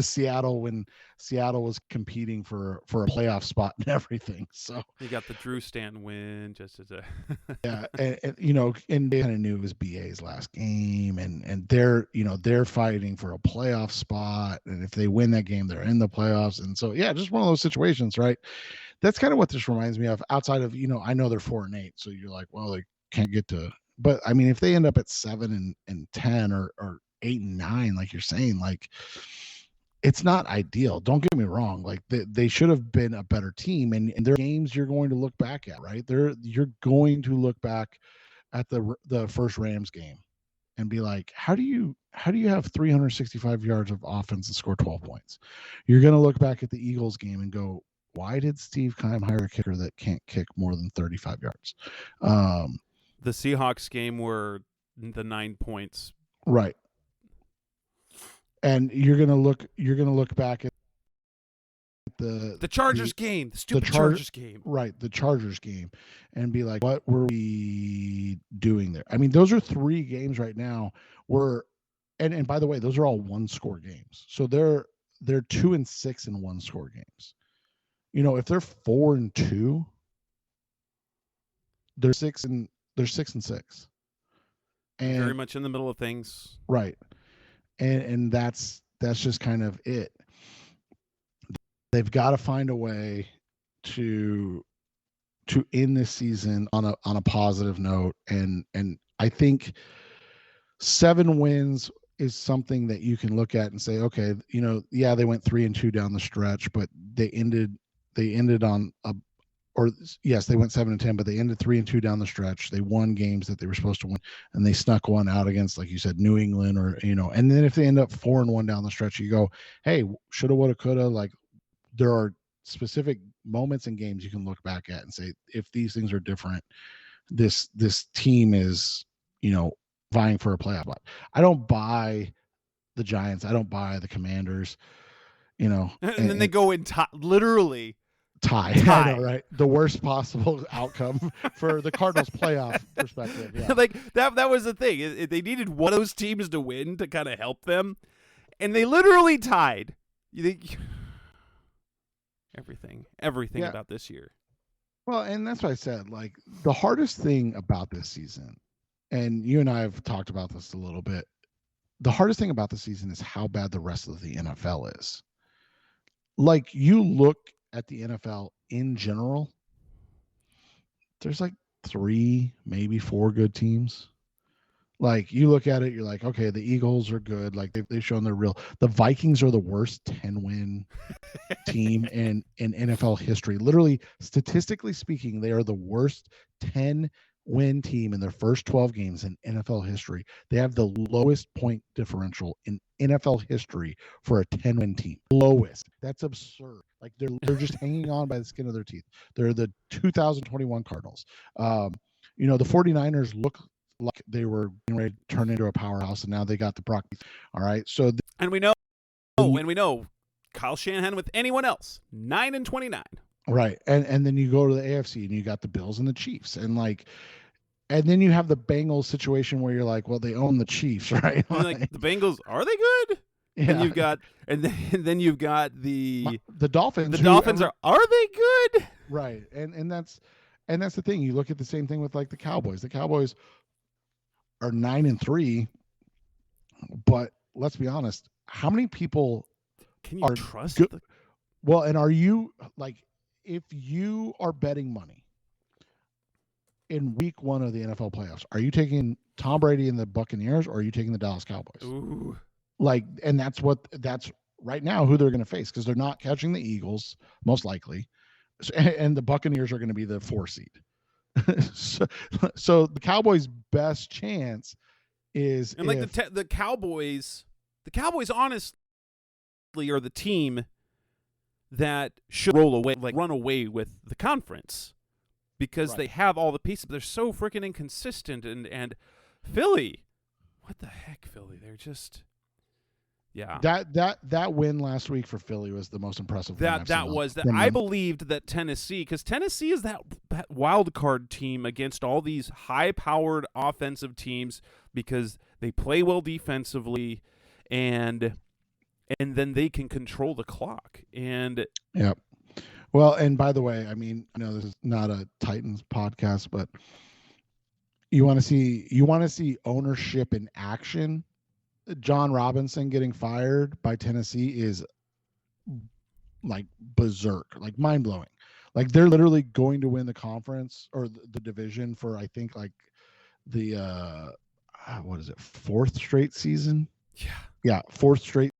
Seattle when Seattle was competing for a playoff spot and everything. So you got the Drew Stanton win just as a yeah, and they kind of knew it was BA's last game, and they're fighting for a playoff spot, and if they win that game, they're in the playoffs. And so yeah, just one of those situations, right? That's kind of what this reminds me of. Outside of I know they're 4-8, so you're like, well, they can't get to. But I mean, if they end up at 7-10 or 8-9, like you're saying, like it's not ideal. Don't get me wrong. Like they should have been a better team, and there are games you're going to look back at, right? You're going to look back at the first Rams game and be like, how do you have 365 yards of offense and score 12 points? You're going to look back at the Eagles game and go, why did Steve Keim hire a kicker that can't kick more than 35 yards? The Seahawks game were the 9 points. Right. And you're gonna look back at the Chargers game, the stupid Chargers game. Right, the Chargers game, and be like, what were we doing there? I mean, those are 3 games right now where, and by the way, those are all 1-score games. So they're 2-6 in 1-score games. If they're 4-2, they're 6-6. And very much in the middle of things. Right. And that's just kind of it. They've got to find a way to end this season on a positive note, and I think 7 wins is something that you can look at and say, okay, yeah, they went 3-2 down the stretch, but they ended on yes, they went 7-10, but they ended 3-2 down the stretch. They won games that they were supposed to win, and they snuck one out against, like you said, New England, or and then if they end up 4-1 down the stretch, you go, hey, shoulda, woulda, coulda. Like, there are specific moments in games you can look back at and say, if these things are different, this team is vying for a playoff spot. I don't buy the Giants. I don't buy the Commanders. And then they go in literally. Tie. I know, right? The worst possible outcome for the Cardinals playoff perspective. Yeah. Like that was the thing. They needed one of those teams to win to kind of help them, and they literally tied. You think everything about this year. Well, and that's what I said. Like, the hardest thing about this season, and you and I have talked about this a little bit, the hardest thing about the season is how bad the rest of the NFL is. Like, you look at the NFL in general, there's like 3, maybe 4 good teams. Like, you look at it, you're like, okay, the Eagles are good. Like, they've shown they're real. The Vikings are the worst 10-win team in NFL history. Literally, statistically speaking, they are the worst 10-win team in their first 12 games in NFL history. They have the lowest point differential in NFL history for a 10-win team. Lowest. That's absurd. Like, they're just hanging on by the skin of their teeth. They're the 2021 Cardinals. The 49ers look like they were ready to turn into a powerhouse, and now they got the Brock. All right, so and we know Kyle Shanahan with anyone else 9-29. Right, and then you go to the AFC and you got the Bills and the Chiefs, and then you have the Bengals situation where you're like, well, they own the Chiefs, right? Like, the Bengals, are they good? Yeah. And you've got the Dolphins. The Dolphins are they good? Right, and that's the thing. You look at the same thing with like the Cowboys. The Cowboys are 9-3, but let's be honest, how many people can you trust? Well, and are you, like, if you are betting money in week 1 of the NFL playoffs, are you taking Tom Brady and the Buccaneers, or are you taking the Dallas Cowboys? Ooh. Like, and that's right now who they're going to face, because they're not catching the Eagles most likely, and the Buccaneers are going to be the 4 seed. so the Cowboys' best chance is, and like the Cowboys honestly are the team that should run away with the conference, because they have all the pieces. But they're so freaking inconsistent, and Philly, what the heck, Philly? They're just Yeah. That win last week for Philly was the most impressive one I've seen I believed that Tennessee, because Tennessee is that wild card team against all these high-powered offensive teams because they play well defensively, and then they can control the clock. And yeah. Well, and by the way, I mean, I know this is not a Titans podcast, but you want to see ownership in action. John Robinson getting fired by Tennessee is like berserk, like mind blowing. Like they're literally going to win the conference or the division for I think like the what is it, fourth straight season? Yeah, fourth straight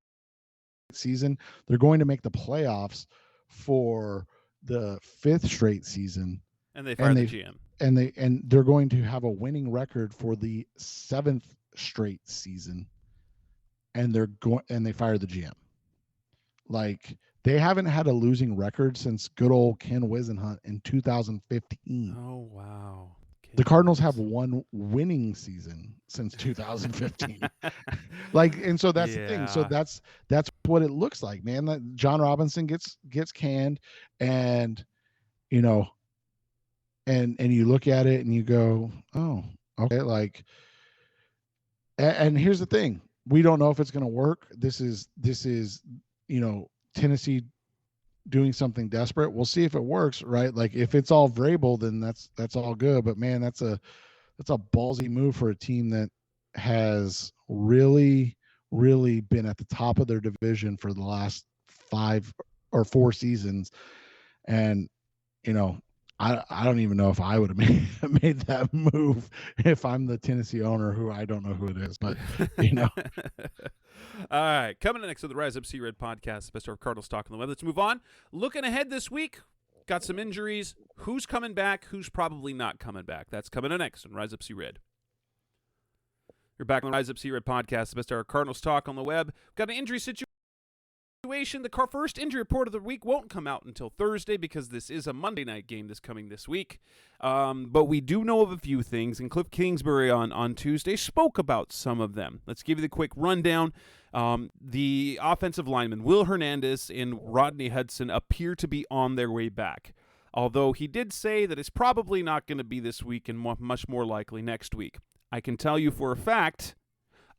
season. They're going to make the playoffs for the fifth straight season. And they fired the GM. And they're going to have a winning record for the seventh straight season. And they fired the GM. Like they haven't had a losing record since good old Ken Wisenhunt in 2015. Oh wow. The Cardinals have one winning season since 2015. And so that's the thing. So that's what it looks like, man. That John Robinson gets canned, and you know, and you look at it and you go, oh, okay. Like, and here's the thing: we don't know if it's going to work. This is Tennessee doing something desperate. We'll see if it works, right? Like if it's all Vrabel, then that's all good. But man, that's a ballsy move for a team that has really, really been at the top of their division for the last 5 or 4 seasons. And I don't even know if I would have made that move if I'm the Tennessee owner, who I don't know who it is, but All right, coming next to the Rise Up Sea Red podcast, the best of Cardinals talk on the web. Let's move on. Looking ahead this week, got some injuries. Who's coming back? Who's probably not coming back? That's coming up next on Rise Up Sea Red. You're back on the Rise Up Sea Red podcast, the best of our Cardinals talk on the web. Got an injury situation. The first injury report of the week won't come out until Thursday because this is a Monday night game this week. But we do know of a few things, and Cliff Kingsbury on Tuesday spoke about some of them. Let's give you the quick rundown. The offensive linemen, Will Hernandez and Rodney Hudson, appear to be on their way back, although he did say that it's probably not going to be this week and much more likely next week. I can tell you for a fact,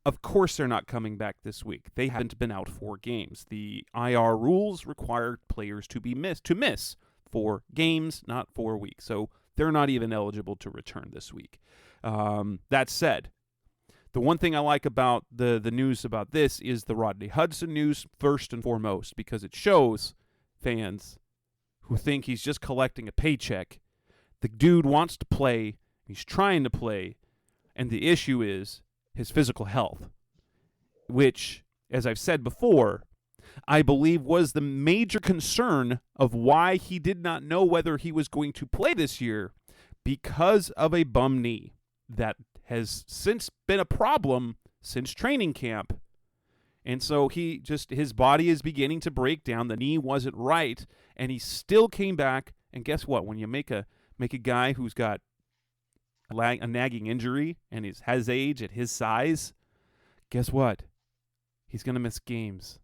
of course they're not coming back this week. They haven't been out 4 games. The IR rules require players to miss 4 games, not 4 weeks. So they're not even eligible to return this week. That said, the one thing I like about the news about this is the Rodney Hudson news first and foremost, because it shows fans who think he's just collecting a paycheck. The dude wants to play. He's trying to play. And the issue is his physical health, which, as I've said before, I believe was the major concern of why he did not know whether he was going to play this year, because of a bum knee that has since been a problem since training camp. And so his body is beginning to break down. The knee wasn't right, and he still came back. And guess what? When you make a guy who's got a nagging injury and has age at his size, guess what? He's going to miss games.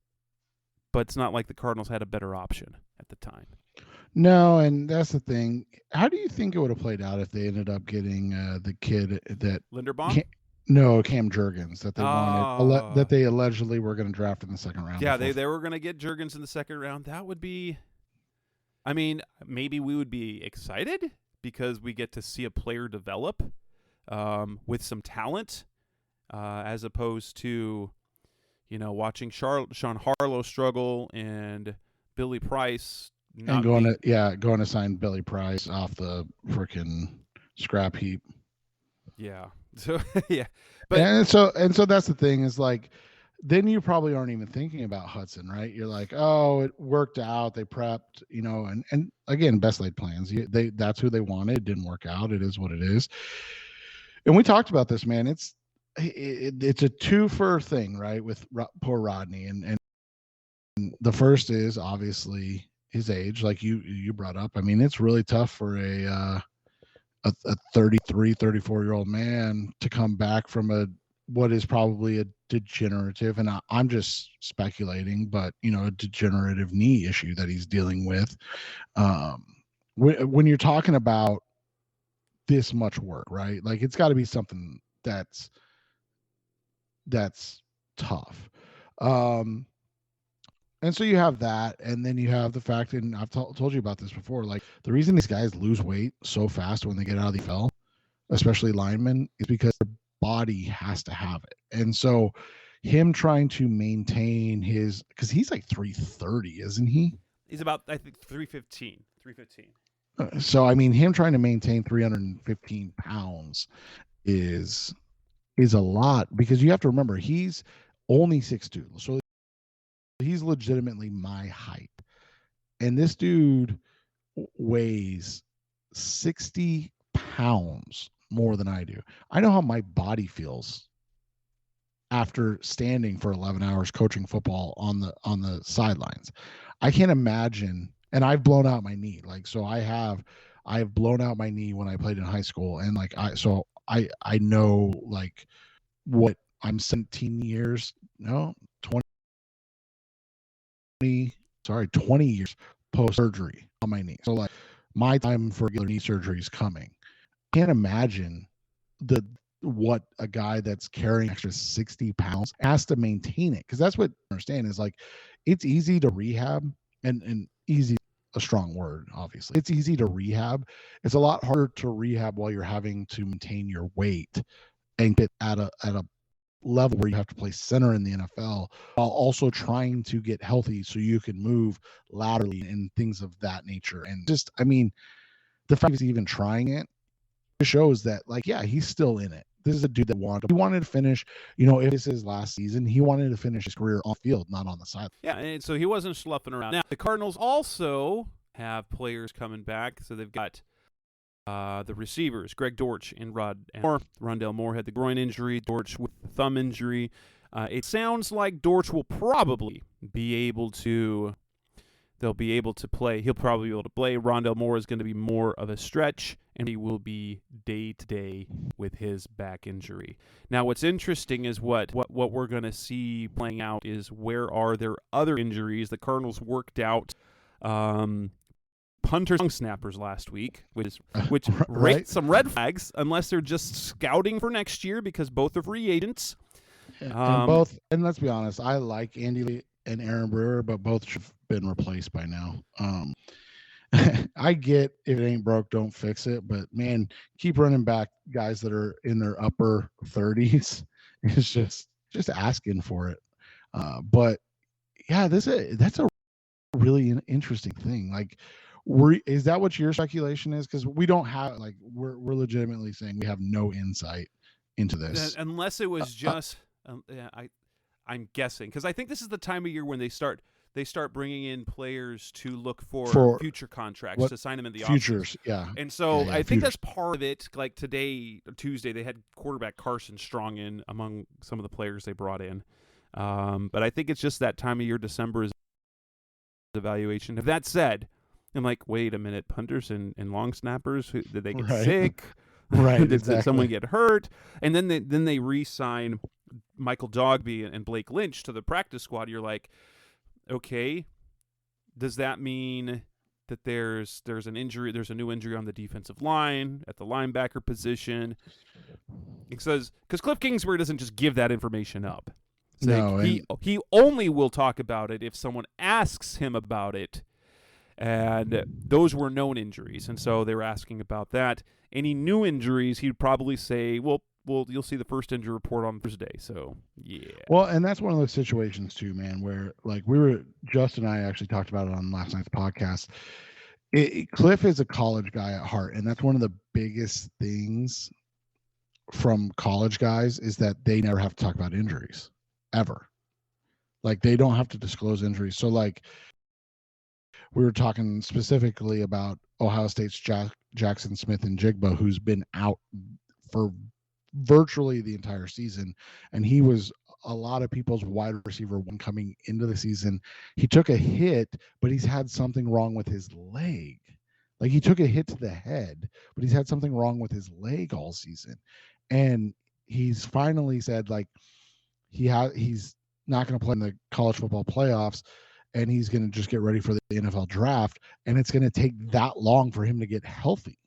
But it's not like the Cardinals had a better option at the time. No, and that's the thing. How do you think it would have played out if they ended up getting the kid that Linderbaum? Cam Jurgens that they wanted, that they allegedly were going to draft in the second round. Yeah, they were going to get Jurgens in the second round. That would be, I mean, maybe we would be excited because we get to see a player develop with some talent, as opposed to, watching Sean Harlow struggle and Billy Price going to sign Billy Price off the freaking scrap heap. Yeah. So yeah, but and so that's the thing is like, then you probably aren't even thinking about Hudson, right? You're like, oh, it worked out. They prepped, and again, best laid plans. That's who they wanted. It didn't work out. It is what it is. And we talked about this, man. It's a 2-for thing, right? With poor Rodney, and the first is obviously his age, like you brought up. I mean, it's really tough for a 33, 34-year-old man to come back from what is probably a degenerative, and I'm just speculating, but a degenerative knee issue that he's dealing with. When you're talking about this much work, right? Like it's got to be something that's tough. And so you have that, and then you have the fact, and I've told you about this before, like the reason these guys lose weight so fast when they get out of the NFL, especially linemen, is because their body has to have it. And so him trying to maintain his, because he's like 330, isn't he? He's about, I think, 315. So, I mean, him trying to maintain 315 pounds is a lot, because you have to remember, he's only 6'2". So he's legitimately my height. And this dude weighs 60 pounds more than I do. I know how my body feels after standing for 11 hours coaching football on the sidelines. I can't imagine, and I've blown out my knee. Like, so I have blown out my knee when I played in high school. And like, I know like what I'm 20 years post surgery on my knee. So like my time for regular knee surgery is coming. I can't imagine what a guy that's carrying extra 60 pounds has to maintain it. Because that's what I understand is like, it's easy to rehab, and easy, a strong word, obviously. It's easy to rehab. It's a lot harder to rehab while you're having to maintain your weight and get at a level where you have to play center in the NFL while also trying to get healthy so you can move laterally and things of that nature. And just, I mean, the fact he's even trying it shows that, like, yeah, he's still in it. This is a dude that wanted to finish, if this is his last season, he wanted to finish his career on field, not on the side. Yeah, and so he wasn't sloughing around. Now, the Cardinals also have players coming back, so they've got the receivers, Greg Dortch and Rondale Moore had the groin injury, Dortch with the thumb injury. It sounds like Dortch will probably be able to play. He'll probably be able to play. Rondale Moore is going to be more of a stretch, and he will be day-to-day with his back injury. Now, what's interesting is what we're going to see playing out is where are there other injuries. The Cardinals worked out punters and snappers last week, which right. raised some red flags, unless they're just scouting for next year because both are free agents. And let's be honest, I like Andy Lee and Aaron Brewer, but both should have been replaced by now. I get if it ain't broke, don't fix it. But man, keep running back guys that are in their upper 30s. It's just asking for it. But yeah, that's a really interesting thing. Like, is that what your speculation is? Because we don't have, like, we're legitimately saying we have no insight into this, unless it was just. I'm guessing, because I think this is the time of year when they start bringing in players to look for future contracts to sign them in the futures. Yeah, and so I think that's part of it. Like today, Tuesday, they had quarterback Carson Strong in among some of the players they brought in. But I think it's just that time of year. December is evaluation. That said, I'm like, wait a minute, punters and long snappers, did they get sick? Right. Did someone get hurt? And then they re-sign Michael Dogby and Blake Lynch to the practice squad. You're like, okay, does that mean that there's an injury? There's a new injury on the defensive line at the linebacker position. It says because Cliff Kingsbury doesn't just give that information up. No, he only will talk about it if someone asks him about it. And those were known injuries, and so they were asking about that. Any new injuries, he'd probably say, well, you'll see the first injury report on Thursday. So, yeah. Well, and that's one of those situations too, man, where like Justin and I actually talked about it on last night's podcast. Cliff is a college guy at heart, and that's one of the biggest things from college guys is that they never have to talk about injuries, ever. Like, they don't have to disclose injuries. So, like, we were talking specifically about Ohio State's Jackson Smith and Jigba, who's been out for virtually the entire season, and he was a lot of people's wide receiver one coming into the season. He took a hit, but he's had something wrong with his leg. Like, he took a hit to the head, but he's had something wrong with his leg all season. And he's finally said, like, he's not going to play in the college football playoffs, and he's going to just get ready for the NFL draft, and it's going to take that long for him to get healthy.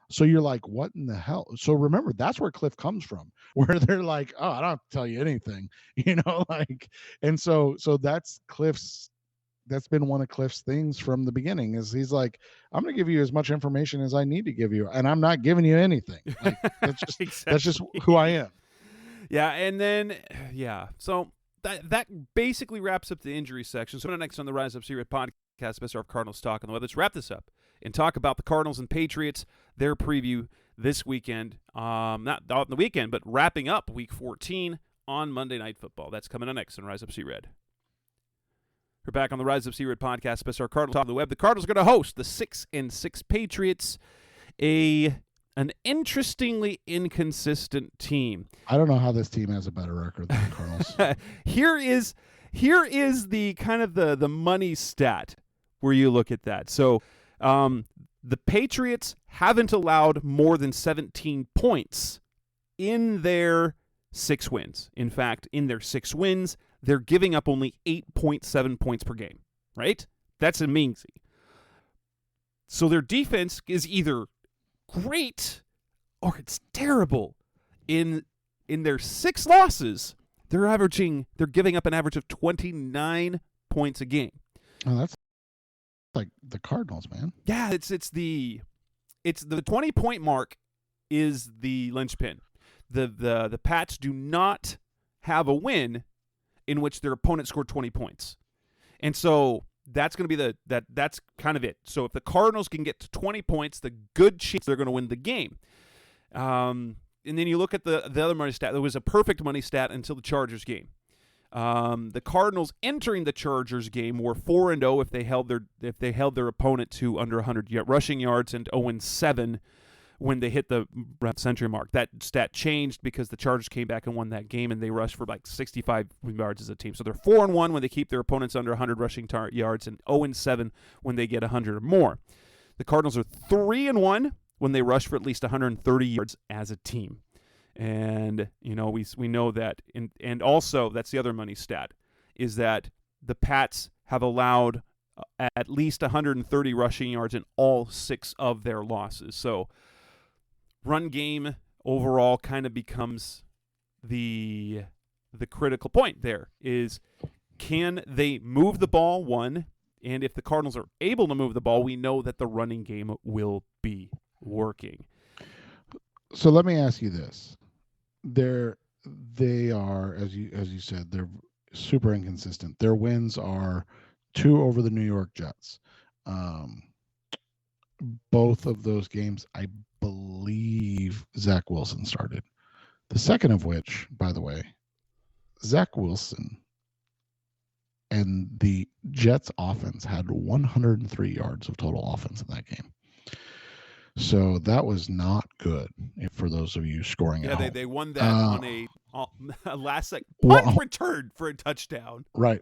So you're like, what in the hell? So remember, that's where Cliff comes from, where they're like, oh, I don't have to tell you anything, like, and so that's been one of Cliff's things from the beginning is he's like, I'm going to give you as much information as I need to give you, and I'm not giving you anything. Like, that's just who I am. Yeah, and then so that basically wraps up the injury section. So next on the Rise Up Secret podcast, best of Cardinals talk on the web. Let's wrap this up and talk about the Cardinals and Patriots, their preview this weekend. Not on the weekend, but wrapping up Week 14 on Monday Night Football. That's coming up next on Rise Up Red. We're back on the Rise Up Red podcast, best of our Cardinals talk on the web. The Cardinals are going to host the 6-6 Patriots, an interestingly inconsistent team. I don't know how this team has a better record than the Cardinals. Here is the kind of the money stat where you look at that. So the Patriots haven't allowed more than 17 points in their 6 wins. In fact, in their 6 wins, they're giving up only 8.7 points per game, right? That's amazing. So their defense is either great or it's terrible. In their 6 losses, they're giving up an average of 29 points a game. Oh, that's like the Cardinals, man. Yeah, it's the 20-point mark is the linchpin. The Pats do not have a win in which their opponent scored 20 points. And so that's going to be that's kind of it. So if the Cardinals can get to 20 points, the good chance they're going to win the game. And then you look at the other money stat. There was a perfect money stat until the Chargers game. The Cardinals entering the Chargers game were 4-0 if they held their opponent to under 100 rushing yards, and 0-7 when they hit the century mark. That stat changed because the Chargers came back and won that game, and they rushed for like 65 yards as a team. So they're 4-1 when they keep their opponents under 100 rushing yards, and 0-7 when they get 100 or more. The Cardinals are 3-1 when they rush for at least 130 yards as a team. And, we know that. And also, that's the other money stat, is that the Pats have allowed at least 130 rushing yards in all 6 of their losses. So run game overall kind of becomes the critical point there is, can they move the ball, one? And if the Cardinals are able to move the ball, we know that the running game will be working. So let me ask you this. They are, as you said, they're super inconsistent. Their wins are 2 over the New York Jets. Both of those games, I believe Zach Wilson started. The second of which, by the way, Zach Wilson and the Jets offense had 103 yards of total offense in that game. So that was not good for those of you scoring at home. Yeah, they won that on a last-second punt return for a touchdown. Right.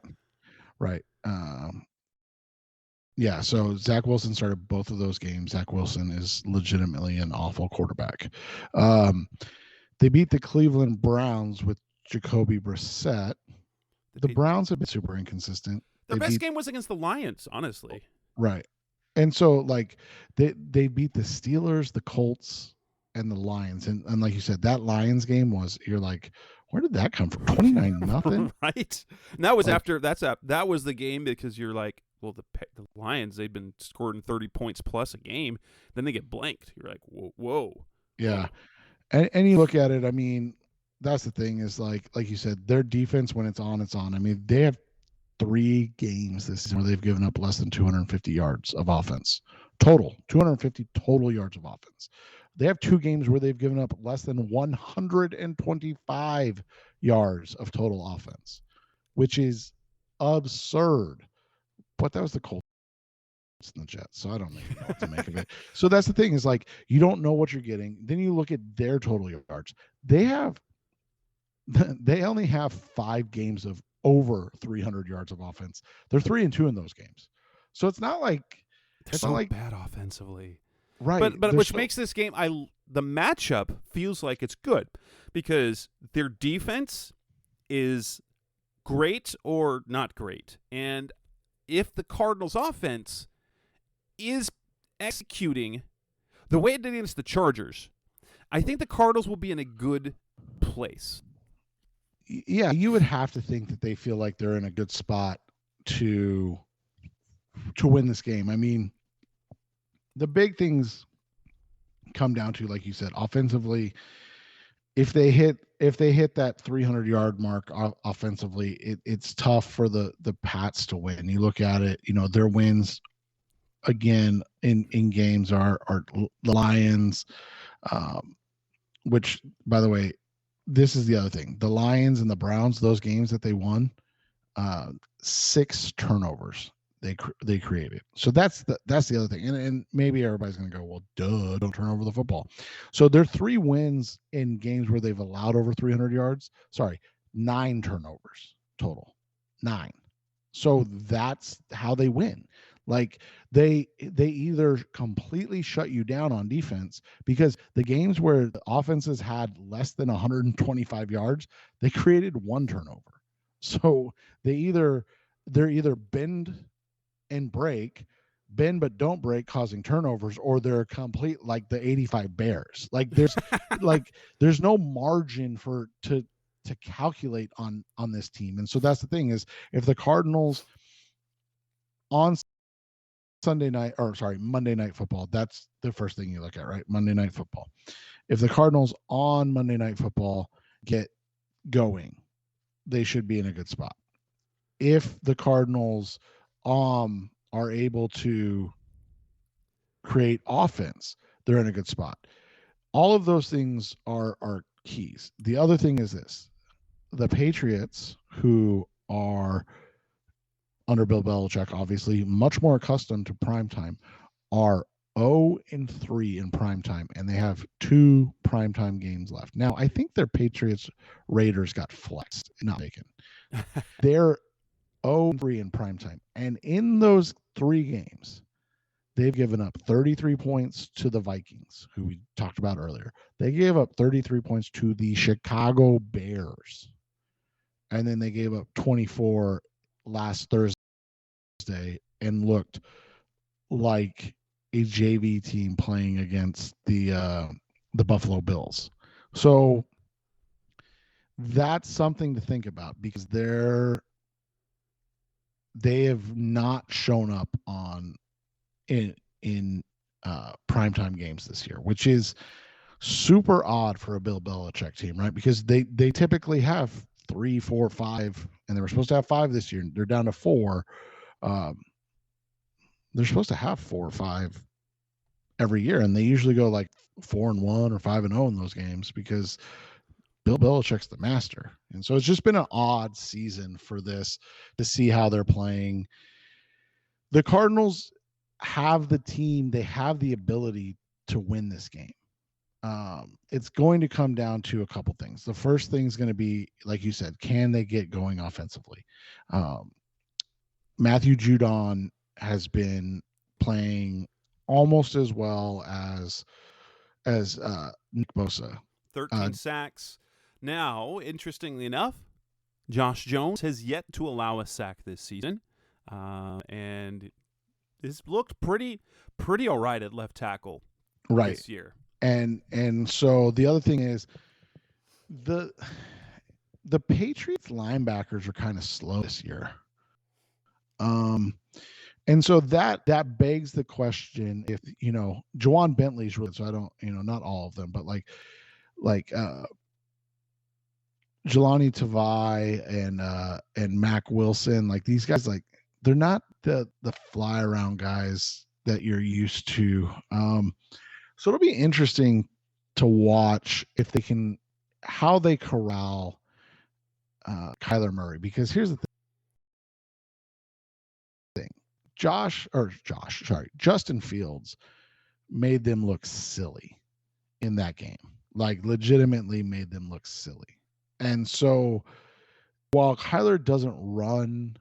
Yeah, so Zach Wilson started both of those games. Zach Wilson is legitimately an awful quarterback. They beat the Cleveland Browns with Jacoby Brissett. The Browns have been super inconsistent. Their best game was against the Lions, honestly. Right. And so, like, they beat the Steelers, the Colts, and the Lions. And like you said, that Lions game was, you're like, where did that come from? 29-0? Right. And that was that was the game because you're like, well, the Lions, they've been scoring 30 points plus a game. Then they get blanked. You're like, whoa. Yeah. And you look at it, I mean, that's the thing is, like you said, their defense, when it's on, it's on. I mean, they have 3 games this season where they've given up less than 250 yards of offense. Total. 250 total yards of offense. They have 2 games where they've given up less than 125 yards of total offense, which is absurd. But that was the Colts and the Jets, so I don't even know what to make of it. So that's the thing is, like, you don't know what you're getting. Then you look at their total yards. They only have 5 games of over 300 yards of offense. They're 3-2 in those games. So it's not like they're so bad offensively. Right. But which makes this game, the matchup feels like it's good because their defense is great or not great. And if the Cardinals offense is executing the way it did against the Chargers, I think the Cardinals will be in a good place. Yeah, you would have to think that they feel like they're in a good spot to win this game. I mean, the big things come down to, like you said, offensively. If they hit that 300-yard mark offensively, it's tough for the Pats to win. You look at it, their wins again in games are the Lions, which, by the way, this is the other thing. The Lions and the Browns, those games that they won, 6 turnovers they created. So that's the other thing. And maybe everybody's going to go, well, duh, don't turn over the football. So their 3 wins in games where they've allowed over 300 yards. 9 turnovers total. 9. So that's how they win. Like they either completely shut you down on defense, because the games where the offenses had less than 125 yards, they created 1 turnover. So they're either bend and bend but don't break, causing turnovers, or they're complete like the 85 Bears. Like there's there's no margin to calculate on this team. And so that's the thing, is if the Cardinals on Monday Night Football, that's the first thing you look at, right? Monday Night Football. If the Cardinals on Monday Night Football get going, they should be in a good spot. If the Cardinals are able to create offense, they're in a good spot. All of those things are keys. The other thing is this: the Patriots, who are under Bill Belichick, obviously much more accustomed to primetime, are 0-3 in primetime, and they have 2 primetime games left. Now, I think their Patriots Raiders got flexed, not taken. They're 0-3 in primetime, and in those 3 games, they've given up 33 points to the Vikings, who we talked about earlier. They gave up 33 points to the Chicago Bears, and then they gave up 24 last Thursday and looked like a JV team playing against the Buffalo Bills. So that's something to think about, because they have not shown up in primetime games this year, which is super odd for a Bill Belichick team, right? Because they typically have 3, 4, 5, and they were supposed to have 5 this year. They're down to 4. They're supposed to have 4 or 5 every year, and they usually go like 4-1 or 5-0 in those games, because Bill Belichick's the master. And so it's just been an odd season for this, to see how they're playing. The Cardinals have the team, they have the ability to win this game. It's going to come down to a couple things. The first thing is going to be, like you said, can they get going offensively? Matthew Judon has been playing almost as well as Nick Bosa. 13 sacks. Now, interestingly enough, Josh Jones has yet to allow a sack this season, and has looked pretty all right at left tackle this year. And so the other thing is the Patriots linebackers are kind of slow this year. And so that begs the question, if Juwan Bentley's really, so I don't, not all of them, but like Jelani Tavai and Mac Wilson, like these guys, like they're not the fly around guys that you're used to. So it'll be interesting to watch if they can, how they corral Kyler Murray, because here's the thing. Justin Fields made them look silly in that game, like legitimately made them look silly. And so while Kyler doesn't run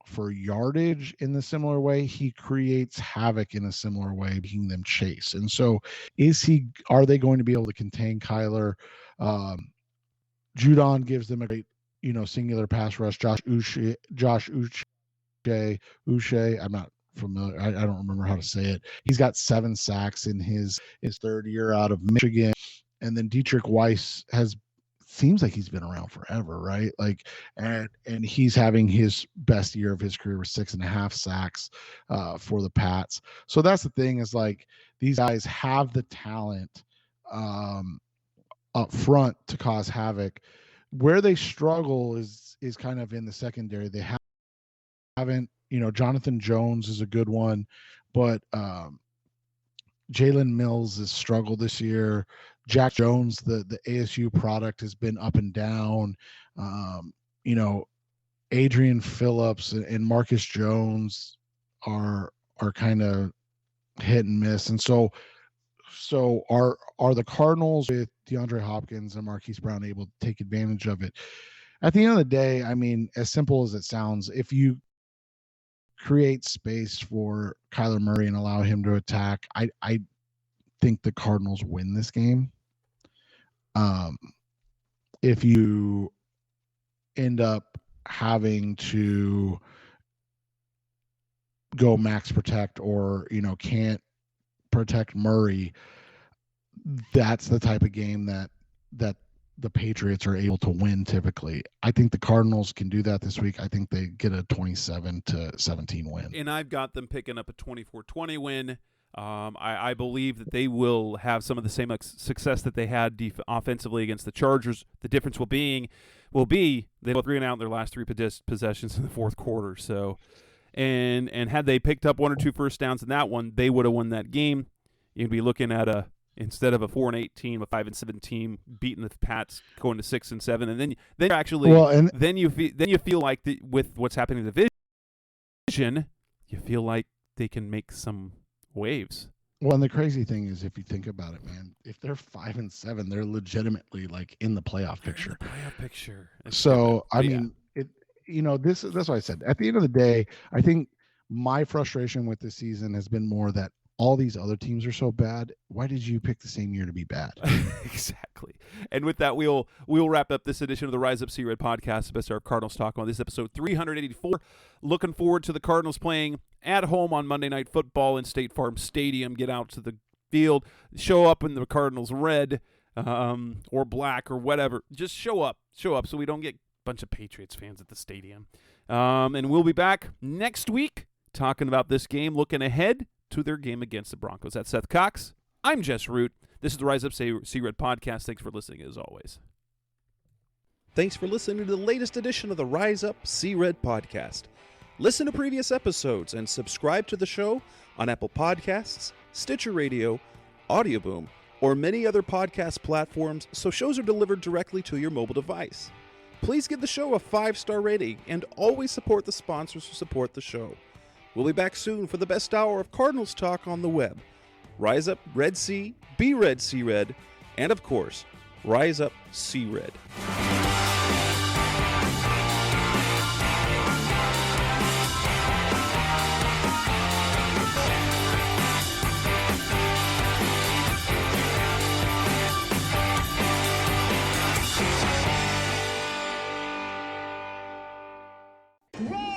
for yardage in the similar way, he creates havoc in a similar way, making them chase. And so are they going to be able to contain Kyler? Judon gives them a great singular pass rush. Josh Uche. I'm not familiar. I don't remember how to say it. He's got 7 sacks in his third year out of Michigan. And then Dietrich Weiss seems like he's been around forever, right? Like, and he's having his best year of his career with 6.5 sacks for the Pats. So that's the thing, is like, these guys have the talent up front to cause havoc. Where they struggle is kind of in the secondary. They haven't, Jonathan Jones is a good one, but Jalen Mills has struggled this year. Jack Jones, the ASU product, has been up and down. Adrian Phillips and Marcus Jones are kind of hit and miss. And so are the Cardinals with DeAndre Hopkins and Marquise Brown able to take advantage of it? At the end of the day, I mean, as simple as it sounds, if you create space for Kyler Murray and allow him to attack, I think the Cardinals win this game. If you end up having to go max protect or, can't protect Murray, that's the type of game that the Patriots are able to win typically. I think the Cardinals can do that this week. I think they get a 27-17 win. And I've got them picking up a 24-20 win. I believe that they will have some of the same success that they had offensively against the Chargers. The difference will be they both 3 and out in their last 3 possessions in the fourth quarter. So, and had they picked up 1 or 2 first downs in that one, they would have won that game. You'd be looking at instead of a 4-8 team, a 5-7 team beating the Pats, going to 6-7, and then actually then you feel like with what's happening in the division, you feel like they can make some waves. Well, and the crazy thing is, if you think about it, man, if they're 5-7, they're legitimately like in the playoff picture. So I mean, that's what I said. At the end of the day, I think my frustration with this season has been more that all these other teams are so bad. Why did you pick the same year to be bad? Exactly. And with that, we'll wrap up this edition of the Rise Up Sea Red podcast, the best of our Cardinals talk on this episode 384. Looking forward to the Cardinals playing at home on Monday Night Football in State Farm Stadium. Get out to the field, show up in the Cardinals red or black or whatever. Just show up so we don't get a bunch of Patriots fans at the stadium. And we'll be back next week talking about this game, looking ahead to their game against the Broncos. That's Seth Cox. I'm Jess Root. This is the Rise Up Sea Red podcast. Thanks for listening, as always. Thanks for listening to the latest edition of the Rise Up Sea Red podcast. Listen to previous episodes and subscribe to the show on Apple Podcasts, Stitcher Radio, Audioboom, or many other podcast platforms so shows are delivered directly to your mobile device. Please give the show a 5-star rating and always support the sponsors who support the show. We'll be back soon for the best hour of Cardinals talk on the web. Rise up Red Sea, be Red Sea Red, and of course, Rise Up Sea Red. Roll!